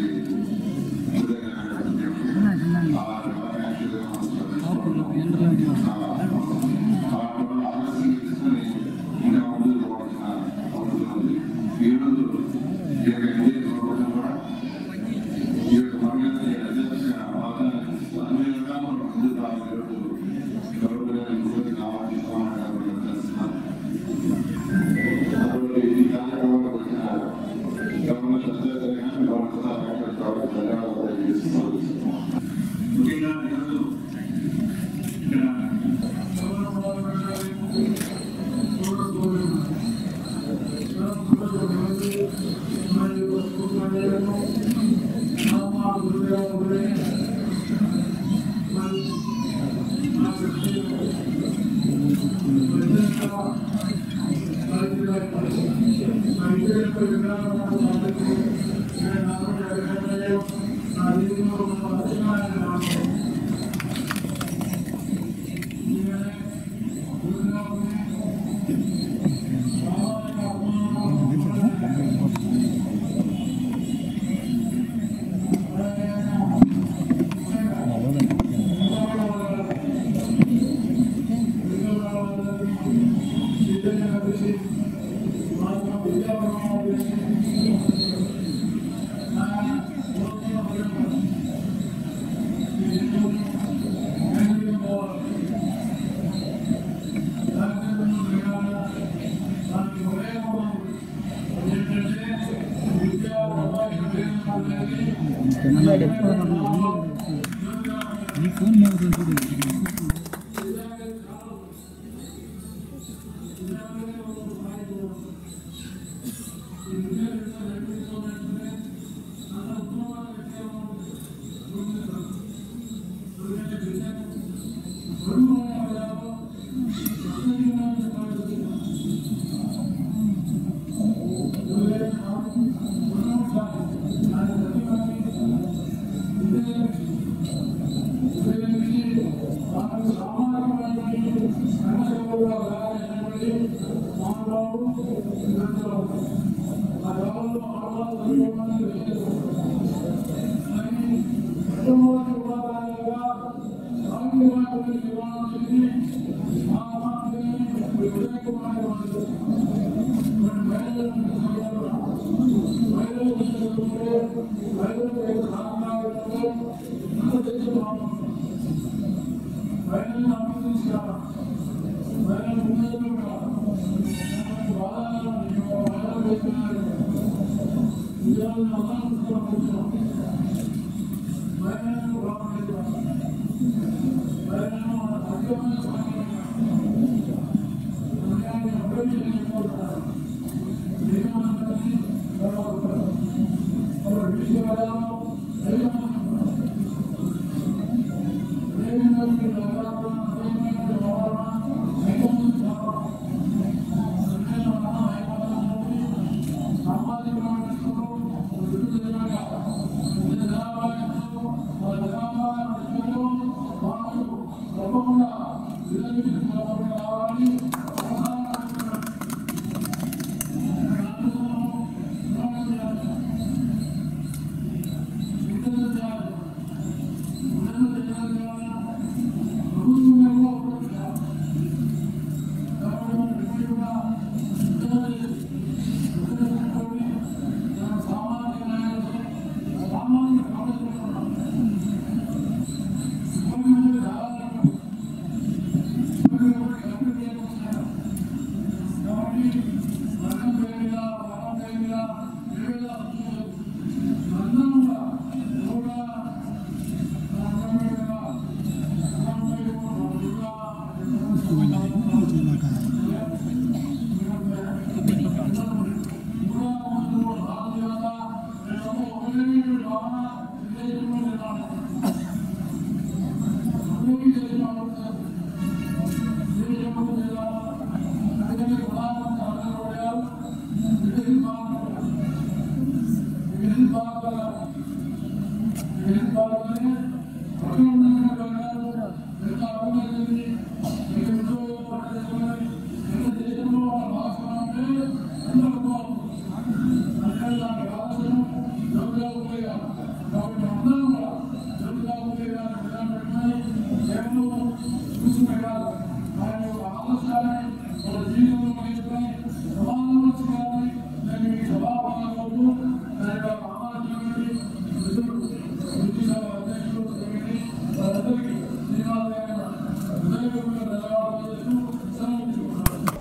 ఈ ఫోన్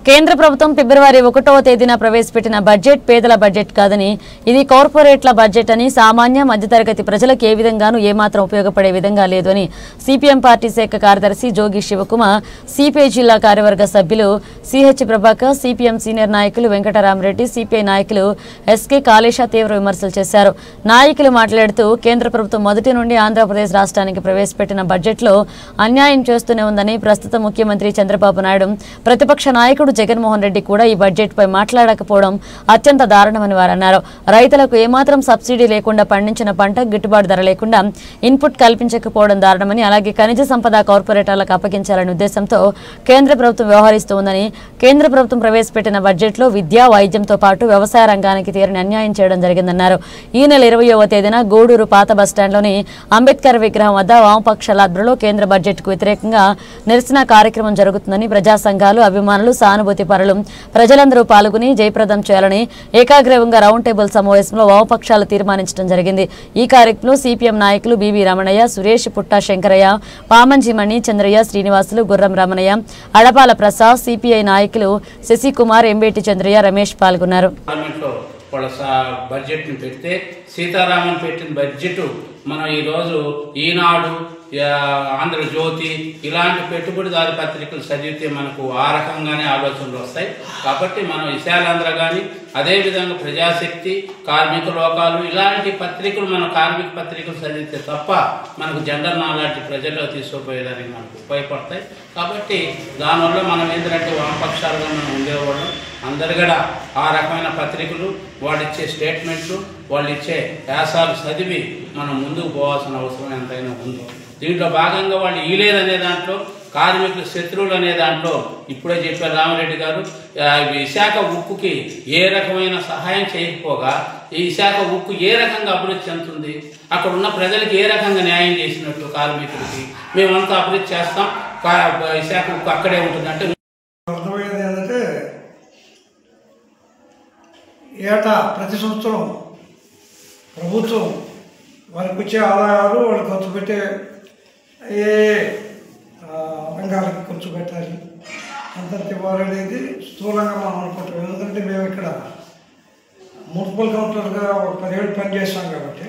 కేంద్ర ప్రభుత్వం ఫిబ్రవరి 1వ తేదీన ప్రవేశపెట్టిన బడ్జెట్ పేదల బడ్జెట్ కాదని ఇది కార్పొరేట్ల బడ్జెట్ అని సామాన్య మధ్యతరగతి ప్రజలకు ఏ విధంగానూ ఏమాత్రం ఉపయోగపడే విధంగా లేదు అని సిపిఎం పార్టీ శాఖ కార్యదర్శి జోగి శివకుమార్, సిపిఐ జిల్లా కార్యవర్గ సభ్యులు సిహెచ్ ప్రభాకర్, సిపిఎం సీనియర్ నాయకులు వెంకటరామరెడ్డి, సిపిఐ నాయకులు ఎస్కే కాళేశ తీవ్ర విమర్శలు చేశారు. నాయకులు మాట్లాడుతూ కేంద్ర ప్రభుత్వం మొదటి నుండి ఆంధ్రప్రదేశ్ రాష్ట్రానికి ప్రవేశపెట్టిన బడ్జెట్లో అన్యాయం చేస్తూనే ఉందని, ప్రస్తుత ముఖ్యమంత్రి చంద్రబాబు నాయుడు ప్రతిపక్ష నాయకుడు జగన్మోహన్ రెడ్డి కూడా ఈ బడ్జెట్ పై మాట్లాడకపోవడం అత్యంత దారుణమని వారు అన్నారు. రైతులకు ఏమాత్రం సబ్సిడీ లేకుండా పండించిన పంట గిట్టుబాటు ధర లేకుండా ఇన్పుట్ కల్పించకపోవడం దారుణమని, అలాగే ఖనిజ సంపద కార్పొరేటర్లకు అప్పగించాలనే ఉద్దేశంతో కేంద్ర ప్రభుత్వం వ్యవహరిస్తోందని, కేంద్ర ప్రభుత్వం ప్రవేశపెట్టిన బడ్జెట్లో విద్య, వైద్యంతో పాటు వ్యవసాయ రంగానికి తీరని అన్యాయం చేయడం జరిగిందన్నారు. ఈ నెల 20వ తేదీన గూడూరు పాత బస్టాండ్లోని అంబేద్కర్ విగ్రహం వద్ద వామపక్షాల ఆధ్వర్యంలో కేంద్ర బడ్జెట్కు వ్యతిరేకంగా నిరసన కార్యక్రమం జరుగుతుందని ప్రజా సంఘాలు, అభిమానులు, సానుభూతి పరులు ప్రజలందరూ పాల్గొని జయప్రదం చేయాలని ఏకాగ్రీవంగా రౌండ్ టేబుల్ సమావేశంలో వామపక్షాలు తీర్మానించడం జరిగింది. ఈ కార్యక్రమంలో సిపిఎం నాయకులు బివి రమణయ్య, సురేష్, పుట్టా శంకరయ్య, పామంజిమణి, చంద్రయ్య, శ్రీనివాసులు, గుర్రం రమణయ్య, అడపాల ప్రసాద్, సిపిఐ నాయకులు శశికుమార్, ఎంబేటి చంద్రయ్య, రమేష్ పాల్గొన్నారు. వాళ్ళ బడ్జెట్ని పెడితే సీతారామన్ పెట్టిన బడ్జెట్ మనం ఈరోజు ఈనాడు, ఆంధ్రజ్యోతి ఇలాంటి పెట్టుబడిదారు పత్రికలు చదివితే మనకు ఆ రకంగానే ఆలోచనలు వస్తాయి. కాబట్టి మనం విశాలాంధ్ర కానీ, అదేవిధంగా ప్రజాశక్తి, కార్మిక లోకాలు ఇలాంటి పత్రికలు, మన కార్మిక పత్రికలు చదివితే తప్ప మనకు జెండర్ నాలాంటి ప్రజల్లో తీసుకుపోయేదానికి మనకు ఉపయోగపడతాయి. కాబట్టి దానివల్ల మనం ఏంటంటే వామపక్షాలుగా మనం ఉండేవాళ్ళం అందరు కూడా ఆ రకమైన పత్రికలు, వాళ్ళు ఇచ్చే స్టేట్మెంట్లు, వాళ్ళు ఇచ్చే వ్యాసాలు చదివి మనం ముందుకు పోవాల్సిన అవసరం ఎంతైనా ఉంది. దీంట్లో భాగంగా వాళ్ళు ఈలేదనే దాంట్లో కార్మికులు శత్రువులు అనే దాంట్లో ఇప్పుడే చెప్పారు రామిరెడ్డి గారు. విశాఖ ఉక్కుకి ఏ రకమైన సహాయం చేయకపోగా ఈ విశాఖ ఉక్కు ఏ రకంగా అభివృద్ధి చెందుతుంది, అక్కడ ఉన్న ప్రజలకు ఏ రకంగా న్యాయం చేసినట్లు కార్మికులకి మేమంతా అభివృద్ధి చేస్తాం, విశాఖ ఉక్కు అక్కడే ఉంటుంది అంటే అర్థమయ్యేది ఏంటంటే ఏటా ప్రతి సంవత్సరం ప్రభుత్వం వారికి వచ్చే ఆదాయాలు వాళ్ళు ఖర్చు పెట్టే ఏ రంగాలకు ఖర్చు పెట్టాలి అంత ఇవ్వాలనేది స్థూలంగా మనం అనుకుంటాం. ఎందుకంటే మేము ఇక్కడ మున్సిపల్ కౌన్సిలర్గా ఒక 10 ఏళ్ళు పనిచేస్తాం కాబట్టి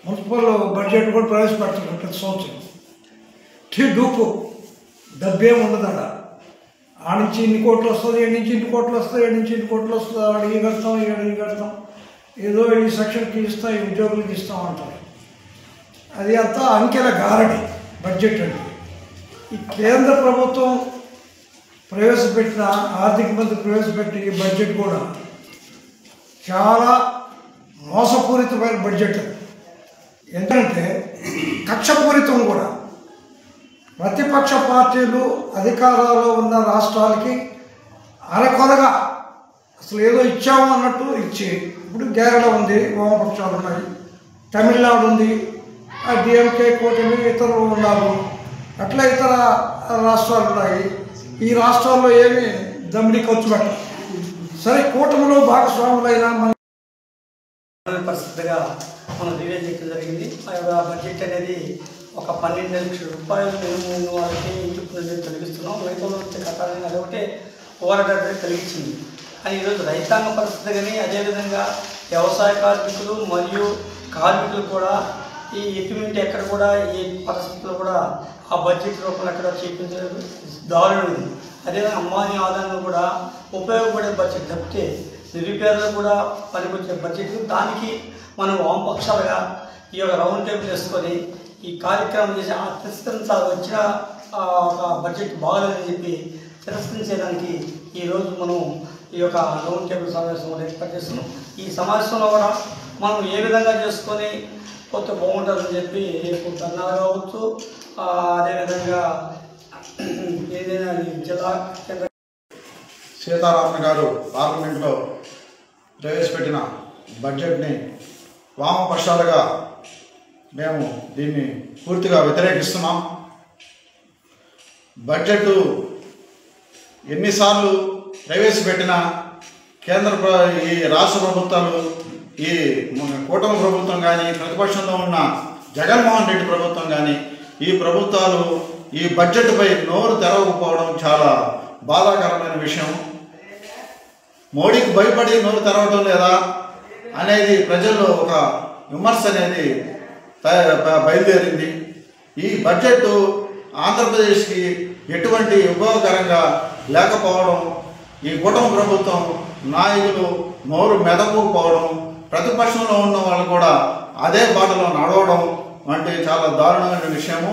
మున్సిపల్ బడ్జెట్ కూడా ప్రవేశపెడుతున్నాం ప్రతి సంవత్సరం. డూపు డబ్బేం ఉండదు అక్కడ. ఆ నుంచి ఇన్ని కోట్లు వస్తుంది, ఏడు నుంచి ఇన్ని కోట్లు వస్తుంది, ఏడు నుంచి ఇన్ని కోట్లు వస్తుంది, ఆడ ఈ కడతాం ఈ కడతాం, ఏదో ఈ సెక్షన్కి ఇస్తాం, ఈ ఉద్యోగులకి ఇస్తాం అంటారు. అది అంతా అంకెల గారడి బడ్జెట్ అంటే. ఈ కేంద్ర ప్రభుత్వం ప్రవేశపెట్టిన ఆర్థిక మంత్రి ప్రవేశపెట్టిన ఈ బడ్జెట్ కూడా చాలా మోసపూరితమైన బడ్జెట్. ఎందుకంటే కక్షపూరితం కూడా. ప్రతిపక్ష పార్టీలు అధికారంలో ఉన్న రాష్ట్రాలకి అరకొరగా అసలు ఏదో ఇచ్చాము అన్నట్టు ఇచ్చి, ఇప్పుడు కేరళ ఉంది, వామపక్షాలు ఉన్నాయి, తమిళనాడు ఉంది, డిఎంకే కూటమి ఇతరులు ఉన్నారు, అట్లా ఇతర రాష్ట్రాలు ఉన్నాయి. ఈ రాష్ట్రాల్లో ఏమి దమ్మిడి ఖర్చు పెట్టాలి. సరే కూటమిలో భాగస్వాములైన మన పరిస్థితిగా మనం రిలీజ్ చేయడం జరిగింది. ఆ బడ్జెట్ అనేది ఒక 12 లక్షల రూపాయలు మేము వాళ్ళకి ఇంటి కలిగిస్తున్నాం. రైతుల వచ్చే కట్టాలని అదొకటే పోరాటాన్ని కలిగించింది. కానీ ఈరోజు రైతాంగ పరిస్థితి కానీ అదేవిధంగా వ్యవసాయ కార్మికులు మరియు కార్మికులు కూడా ఈ ఎక్విప్మెంట్ ఎక్కడ కూడా ఈ పరిస్థితుల్లో కూడా ఆ బడ్జెట్ రూపంలో ఎక్కడ చేయించలేదు, దారుణమైంది. అదేవిధంగా అంబానీ ఆదాయం కూడా ఉపయోగపడే బడ్జెట్ తప్పితే నిరుపేదలు కూడా పనికొచ్చే బడ్జెట్. దానికి మనం వామపక్షాలుగా ఈ యొక్క రౌండ్ టేబుల్ వేసుకొని ఈ కార్యక్రమం చేసి తిరస్కరించాలి, వచ్చిన ఒక బడ్జెట్ బాగలేదని చెప్పి తిరస్కరించడానికి ఈరోజు మనం ఈ యొక్క రౌండ్ టేబుల్ సమావేశం ఏర్పాటు చేస్తున్నాం. ఈ సమావేశంలో కూడా మనం ఏ విధంగా చేసుకొని కొత్త బాగుంటుందని చెప్పి రేపు ధర్నాలు కావచ్చు, అదేవిధంగా ఏదైనా జిల్లా కేంద్ర సీతారామన్ గారు పార్లమెంట్లో ప్రవేశపెట్టిన బడ్జెట్ని వామపక్షాలుగా మేము దీన్ని పూర్తిగా వ్యతిరేకిస్తున్నాం. బడ్జెట్ ఎన్నిసార్లు ప్రవేశపెట్టినా ఈ రాష్ట్ర ప్రభుత్వాలు, ఈ కూటమి ప్రభుత్వం కానీ, ప్రతిపక్షంలో ఉన్న జగన్మోహన్ రెడ్డి ప్రభుత్వం కానీ, ఈ ప్రభుత్వాలు ఈ బడ్జెట్పై నోరు తెరవకపోవడం చాలా బాధాకరమైన విషయం. మోడీకి భయపడి నోరు తెరవడం లేదా అనేది ప్రజల్లో ఒక విమర్శ అనేది బయలుదేరింది. ఈ బడ్జెట్ ఆంధ్రప్రదేశ్కి ఎటువంటి ఉపయోగకరంగా లేకపోవడం, ఈ కూటమి ప్రభుత్వం నాయకులు నోరు మెదపకపోవడం, ప్రతిపక్షంలో ఉన్న వాళ్ళు కూడా అదే బాటలో నడవడం వంటి చాలా దారుణమైన విషయము.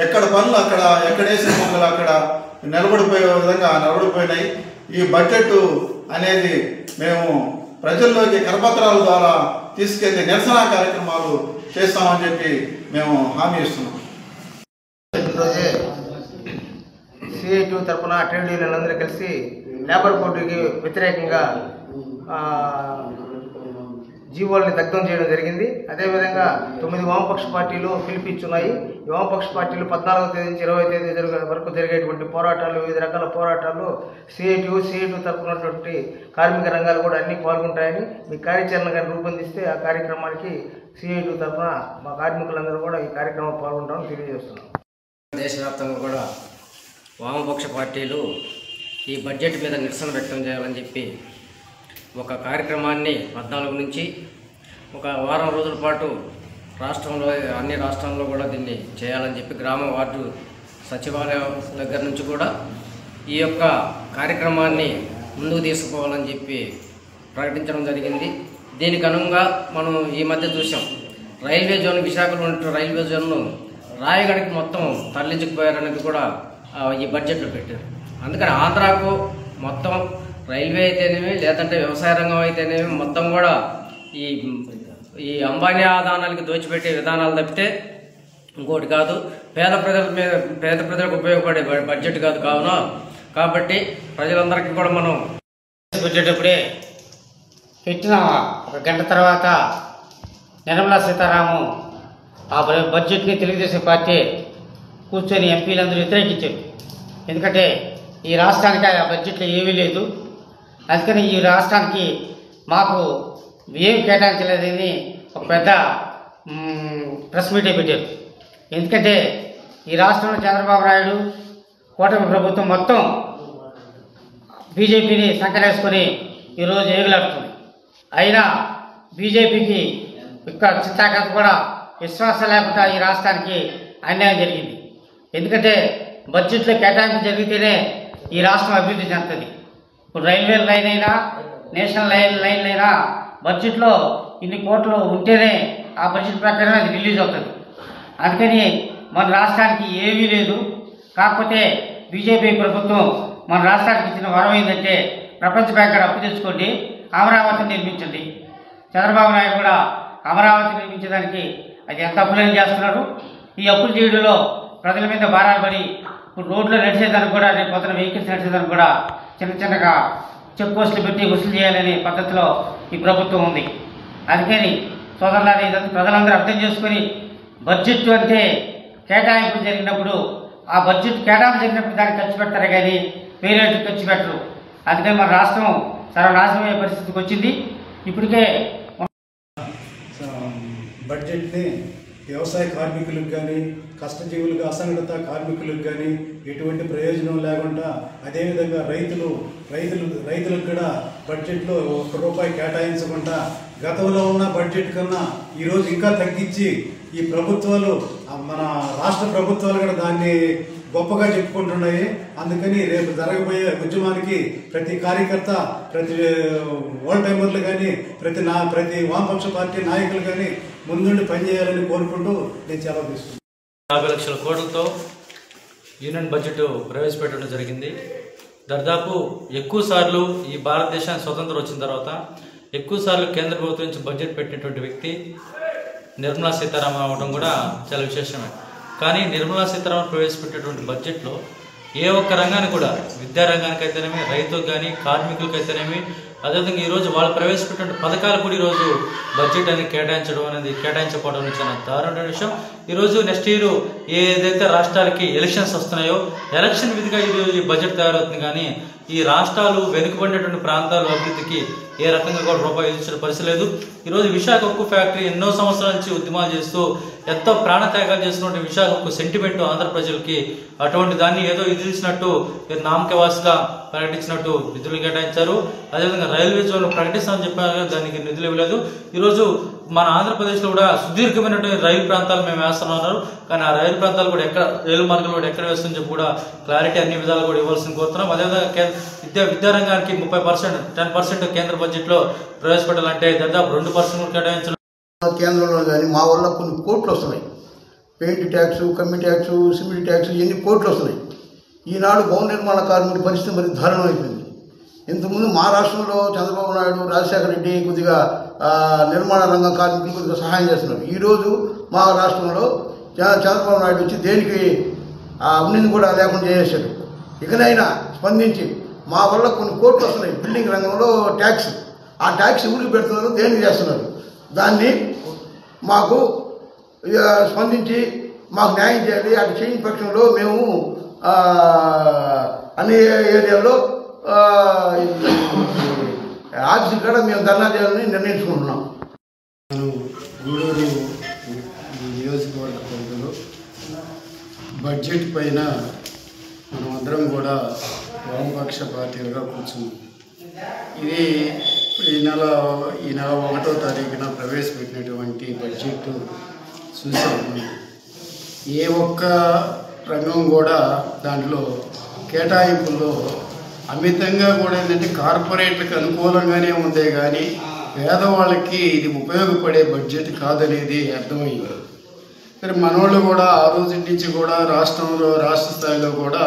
ఎక్కడ పనులు అక్కడ, ఎక్కడేసిన పనులు అక్కడ నిలబడిపోయే విధంగా నిలబడిపోయినాయి. ఈ బడ్జెట్ అనేది మేము ప్రజల్లోకి కరపత్రాల ద్వారా తీసుకెళ్లి నిరసన కార్యక్రమాలు చేస్తామని చెప్పి మేము హామీ ఇస్తున్నాం. ఈరోజే సిఐటి తరఫున ట్రేడ్ యూనియన్ అందరూ కలిసి లేబర్ కోడ్కి వ్యతిరేకంగా జీవోల్ని దగ్ధం చేయడం జరిగింది. అదేవిధంగా 9 వామపక్ష పార్టీలు పిలిపించున్నాయి. ఈ వామపక్ష పార్టీలు 14వ తేదీ నుంచి 20వ తేదీ వరకు జరిగేటువంటి పోరాటాలు, వివిధ రకాల పోరాటాలు సిఐటి తరఫునటువంటి కార్మిక రంగాలు కూడా అన్నీ పాల్గొంటాయని, మీ కార్యాచరణ కానీ రూపొందిస్తే ఆ కార్యక్రమానికి సిఐటి తరఫున మా కార్మికులందరూ కూడా ఈ కార్యక్రమంలో పాల్గొంటామని తెలియజేస్తున్నాం. దేశవ్యాప్తంగా కూడా వామపక్ష పార్టీలు ఈ బడ్జెట్ మీద నిరసన వ్యక్తం చేయాలని చెప్పి ఒక కార్యక్రమాన్ని 14 నుంచి ఒక వారం రోజుల పాటు రాష్ట్రంలో అన్ని రాష్ట్రాల్లో కూడా దీన్ని చేయాలని చెప్పి గ్రామ వార్డు సచివాలయం దగ్గర నుంచి కూడా ఈ యొక్క కార్యక్రమాన్ని ముందుకు తీసుకుపోవాలని చెప్పి ప్రకటించడం జరిగింది. దీనికి అనుగుణంగా మనం ఈ మధ్య చూసాం, రైల్వే జోన్ విశాఖలో ఉన్న రైల్వే జోన్ను రాయగడకి మొత్తం తరలించకపోయారనేది కూడా ఈ బడ్జెట్లో పెట్టారు. అందుకని ఆంధ్రాకు మొత్తం రైల్వే అయితేనేమి, లేదంటే వ్యవసాయ రంగం అయితేనేమి మొత్తం కూడా ఈ అంబానీ ఆదానాలకి దోచిపెట్టే విధానాలు తప్పితే ఇంకోటి కాదు, పేద ప్రజలకు ఉపయోగపడే బడ్జెట్ కాదు కావున కాబట్టి ప్రజలందరికీ కూడా మనం వచ్చేటప్పుడే పెట్టిన ఒక గంట తర్వాత నిర్మలా సీతారామన్ ఆ బడ్జెట్ని తెలుగుదేశం పార్టీ కూర్చొని ఎంపీలందరూ వ్యతిరేకించారు. ఎందుకంటే ఈ రాష్ట్రానికి ఆ బడ్జెట్లో ఏమీ లేదు, అందుకని ఈ రాష్ట్రానికి మాకు ఏమి కేటాయించలేదని ఒక పెద్ద ప్రెస్ మీటే పెట్టారు. ఎందుకంటే ఈ రాష్ట్రంలో చంద్రబాబు నాయుడు కూటమి ప్రభుత్వం మొత్తం బీజేపీని సంకరేసుకొని ఈరోజు ఏగులాడుతుంది. అయినా బీజేపీకి ఇక్కడ చిత్తాకత కూడా విశ్వాసం లేకుండా ఈ రాష్ట్రానికి అన్యాయం జరిగింది. ఎందుకంటే బడ్జెట్లో కేటాయింపు జరిగితేనే ఈ రాష్ట్రం అభివృద్ధి చెందుతుంది. ఇప్పుడు రైల్వే లైన్ అయినా నేషనల్ లైన్ అయినా బడ్జెట్లో ఇన్ని కోట్లు ఉంటేనే ఆ బడ్జెట్ ప్రకారం అది రిలీజ్ అవుతుంది. అందుకని మన రాష్ట్రానికి ఏమీ లేదు. కాకపోతే బీజేపీ ప్రభుత్వం మన రాష్ట్రానికి ఇచ్చిన వరం ఏంటంటే ప్రపంచ బ్యాంక్ అప్పు తెచ్చుకోండి, అమరావతిని నిర్మించండి. చంద్రబాబు నాయుడు కూడా అమరావతి నిర్మించడానికి అది ఎంత అప్పులేం చేస్తున్నారు. ఈ అప్పులు చేయడంలో ప్రజల మీద భారాలు పడి ఇప్పుడు రోడ్లో నడిచేదానికి కూడా రేపు పొద్దున వెహికల్స్ నడిచేదానికి కూడా చిన్నగా చెక్ పోస్టులు పెట్టి వసూలు చేయాలనే పద్ధతిలో ఈ ప్రభుత్వం ఉంది. అందుకని సోదరులారా, ఇదంతా ప్రజలందరూ అర్థం చేసుకొని బడ్జెట్ అంటే కేటాయింపు జరిగినప్పుడు ఆ బడ్జెట్ కేటాయింపు జరిగినప్పుడు దాన్ని ఖర్చు పెడతారు కానీ వేరే ఖర్చు పెట్టరు. అందుకని మన రాష్ట్రం సర్వనాశనమయ్యే పరిస్థితికి వచ్చింది. ఇప్పటికే బడ్జెట్ని వ్యవసాయ కార్మికులకు కానీ కష్టజీవులుగా అసంఘటిత కార్మికులకు కానీ ఎటువంటి ప్రయోజనం లేకుండా అదేవిధంగా రైతులకు కూడా బడ్జెట్లో ₹1 కేటాయించకుండా గతంలో ఉన్న బడ్జెట్ కన్నా ఈరోజు ఇంకా తగ్గించి ఈ ప్రభుత్వాలు మన రాష్ట్ర ప్రభుత్వాలు కూడా దాన్ని గొప్పగా చెప్పుకుంటున్నాయి. అందుకని రేపు జరగబోయే ఉద్యమానికి ప్రతి కార్యకర్త, ప్రతి ఓల్డ్ టైమర్లు కానీ ప్రతి వామపక్ష పార్టీ నాయకులు కానీ ముందుండి పనిచేయాలని కోరుకుంటూ నేను సెలవు తీసుకున్నాను. 50 లక్షల కోట్లతో యూనియన్ బడ్జెట్ ప్రవేశపెట్టడం జరిగింది. దాదాపు ఎక్కువ సార్లు ఈ భారతదేశానికి స్వతంత్రం వచ్చిన తర్వాత ఎక్కువ సార్లు కేంద్ర ప్రభుత్వం నుంచి బడ్జెట్ పెట్టినటువంటి వ్యక్తి నిర్మలా సీతారామన్ అవ్వడం కూడా చాలా విశేషమే. కానీ నిర్మలా సీతారామన్ ప్రవేశపెట్టేటువంటి బడ్జెట్లో ఏ ఒక్క రంగాన్ని కూడా, విద్యారంగానికి అయితేనేమి, రైతులకు కానీ, కార్మికులకు అయితేనేమి, అదేవిధంగా ఈరోజు వాళ్ళు ప్రవేశపెట్టిన పథకాలు కూడా ఈరోజు బడ్జెట్ అనేది కేటాయించకపోవడం అనేది చాలా దారుణమైన విషయం. ఈరోజు నెక్స్ట్ ఇయర్ ఏదైతే రాష్ట్రాలకి ఎలక్షన్స్ వస్తున్నాయో ఎలక్షన్ విధిగా ఈరోజు ఈ బడ్జెట్ తయారవుతుంది. కానీ ఈ రాష్ట్రాలు వెనుకబడినటువంటి ప్రాంతాల అభివృద్ధికి ఏ రకంగా కూడా రూపాయి ఇచ్చిన పరిస్థితి లేదు. ఈరోజు విశాఖ ఉక్కు ఫ్యాక్టరీ ఎన్నో సంవత్సరాల నుంచి ఉద్యమాలు చేస్తూ ఎంతో ప్రాణత్యాగాలు చేస్తున్నటువంటి విశాఖ ఉక్కు సెంటిమెంట్ ఆంధ్ర ప్రజలకి, అటువంటి దాన్ని ఏదో ఇది ఇచ్చినట్టు నామకవాసిగా ప్రకటించినట్టు నిధులు కేటాయించారు. అదేవిధంగా రైల్వే జోన్ ప్రకటిస్తామని చెప్పారు, దానికి నిధులు ఇవ్వలేదు. ఈరోజు మన ఆంధ్రప్రదేశ్లో కూడా సుదీర్ఘమైనటువంటి రైలు ప్రాంతాలు మేము వేస్తున్నారు. కానీ ఆ రైలు ప్రాంతాలు కూడా రైలు మార్గాలు కూడా ఎక్కడ వేస్తుందని చెప్పి కూడా క్లారిటీ అన్ని విధాలు కూడా ఇవ్వాల్సింది కోరుతున్నాం. అదేవిధంగా విద్యారంగానికి 30%, 10% కేంద్ర బడ్జెట్లో ప్రవేశపెట్టాలంటే దాదాపు 2% కేటాయించడం. కేంద్రంలో కానీ మా వల్ల కొన్ని కోట్లు వస్తున్నాయి. పెయింట్ ట్యాక్స్, కమ్మి ట్యాక్స్, సిమెంట్ ట్యాక్స్, ఎన్ని కోట్లు వస్తున్నాయి. ఈనాడు భవన నిర్మాణ కార్మికుల పరిస్థితి మరి దారుణం అయిపోయింది. ఇంతకుముందు మా రాష్ట్రంలో చంద్రబాబు నాయుడు, రాజశేఖర రెడ్డి కొద్దిగా నిర్మాణ రంగం కార్మికులు కొద్దిగా సహాయం చేస్తున్నారు. ఈరోజు మా రాష్ట్రంలో చంద్రబాబు నాయుడు వచ్చి దేనికి అవినీతి కూడా లేకుండా చేసేశారు. ఇకనైనా స్పందించి మా వల్ల కొన్ని కోట్లు వస్తున్నాయి. బిల్డింగ్ రంగంలో ట్యాక్స్, ఆ ట్యాక్స్ ఊరికి పెడుతున్నారు, దేనికి చేస్తున్నారు. దాన్ని మాకు స్పందించి మాకు న్యాయం చేయాలి. అటు చేయని పక్షంలో మేము అన్ని ఏరియాలో ఆఫీసు కూడా మేము ధర్నా చేయాలని నిర్ణయించుకుంటున్నాం. మనం గూడూరు నియోజకవర్గ పరిధిలో బడ్జెట్ పైన మనం అందరం కూడా వామపక్ష పార్టీలుగా కూర్చున్నాం. ఇది ఈ నెల 1వ తారీఖున ప్రవేశపెట్టినటువంటి బడ్జెట్ చూసాము. ఏ ఒక్క రంగం కూడా దాంట్లో కేటాయింపుల్లో అమితంగా కూడా ఏంటంటే కార్పొరేట్లకు అనుకూలంగానే ఉందే కానీ పేదవాళ్ళకి ఇది ఉపయోగపడే బడ్జెట్ కాదనేది అర్థమైంది. సరే, మనోళ్ళు కూడా ఆ రోజు నుంచి కూడా రాష్ట్ర స్థాయిలో కూడా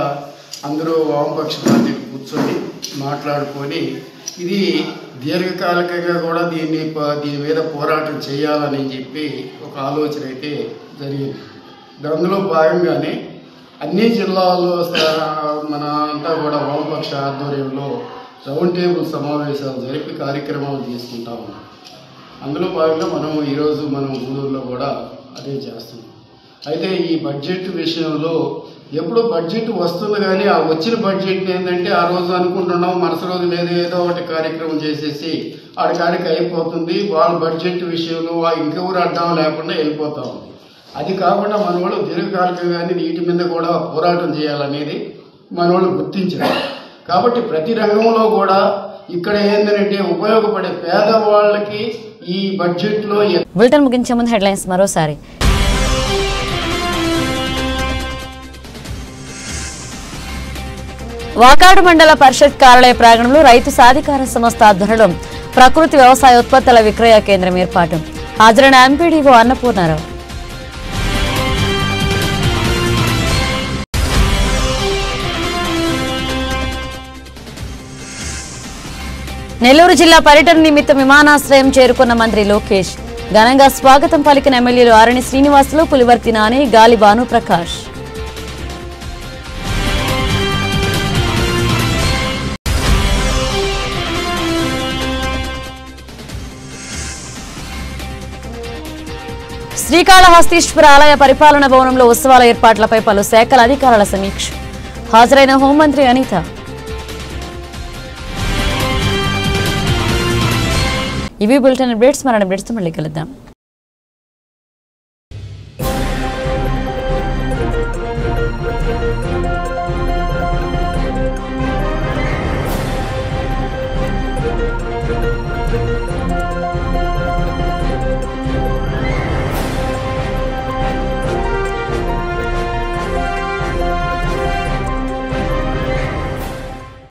అందరూ వామపక్ష పార్టీలు కూర్చొని మాట్లాడుకొని ఇది దీర్ఘకాలికంగా కూడా దీని మీద పోరాటం చేయాలని చెప్పి ఒక ఆలోచన అయితే జరిగింది. అందులో భాగంగానే అన్ని జిల్లాల్లో మన అంతా కూడా వామపక్ష ఆధ్వర్యంలో రౌండ్ టేబుల్ సమావేశాలు జరిపి కార్యక్రమాలు తీసుకుంటా ఉన్నాం. అందులో భాగంగా మనం ఈరోజు మనం గూడూరులో కూడా అదే చేస్తున్నాం. అయితే ఈ బడ్జెట్ విషయంలో ఎప్పుడు బడ్జెట్ వస్తుంది కానీ ఆ వచ్చిన బడ్జెట్ ఏంటంటే ఆ రోజు అనుకుంటున్నాం మరుసటి రోజు ఏదో ఒకటి కార్యక్రమం చేసేసి ఆడికాడికి అయిపోతుంది. వాళ్ళ బడ్జెట్ విషయంలో ఇంకెవరు అడ్డం లేకుండా వెళ్ళిపోతా ఉంది. అది కాకుండా మన వాళ్ళు దీర్ఘకాలికంగానే వీటి మీద కూడా పోరాటం చేయాలనేది మన వాళ్ళు గుర్తించారు. కాబట్టి ప్రతి రంగంలో కూడా ఇక్కడ ఏంటంటే ఉపయోగపడే పేదవాళ్ళకి ఈ బడ్జెట్లో. బులెటిన్ ముగించే ముందు హెడ్లైన్స్ మరోసారి. వాకాడు మండల పరిషత్ కార్యాలయ ప్రాంగణంలో రైతు సాధికార సంస్థ ఆధ్వర్యంలో ప్రకృతి వ్యవసాయ ఉత్పత్తుల విక్రయ కేంద్రం ఏర్పాటు. హాజరైన ఎంపీడీఓ అన్నపూర్ణారావు. నెల్లూరు జిల్లా పర్యటన నిమిత్తం విమానాశ్రయం చేరుకున్న మంత్రి లోకేష్. ఘనంగా స్వాగతం పలికిన ఎమ్మెల్యేలు ఆరణి శ్రీనివాసులు, పులివర్తి నాని, గాలి భానుప్రకాష్. శ్రీకాళహస్తీశ్వర ఆలయ పరిపాలన భవనంలో ఉత్సవాల ఏర్పాట్లపై పలు శాఖల అధికారుల సమీక్ష. హాజరైన హోంమంత్రి అనిత. ఇవి బులెటిన్ అప్డేట్స్. మరణ అప్డేట్స్తో మళ్ళీ కలుద్దాం.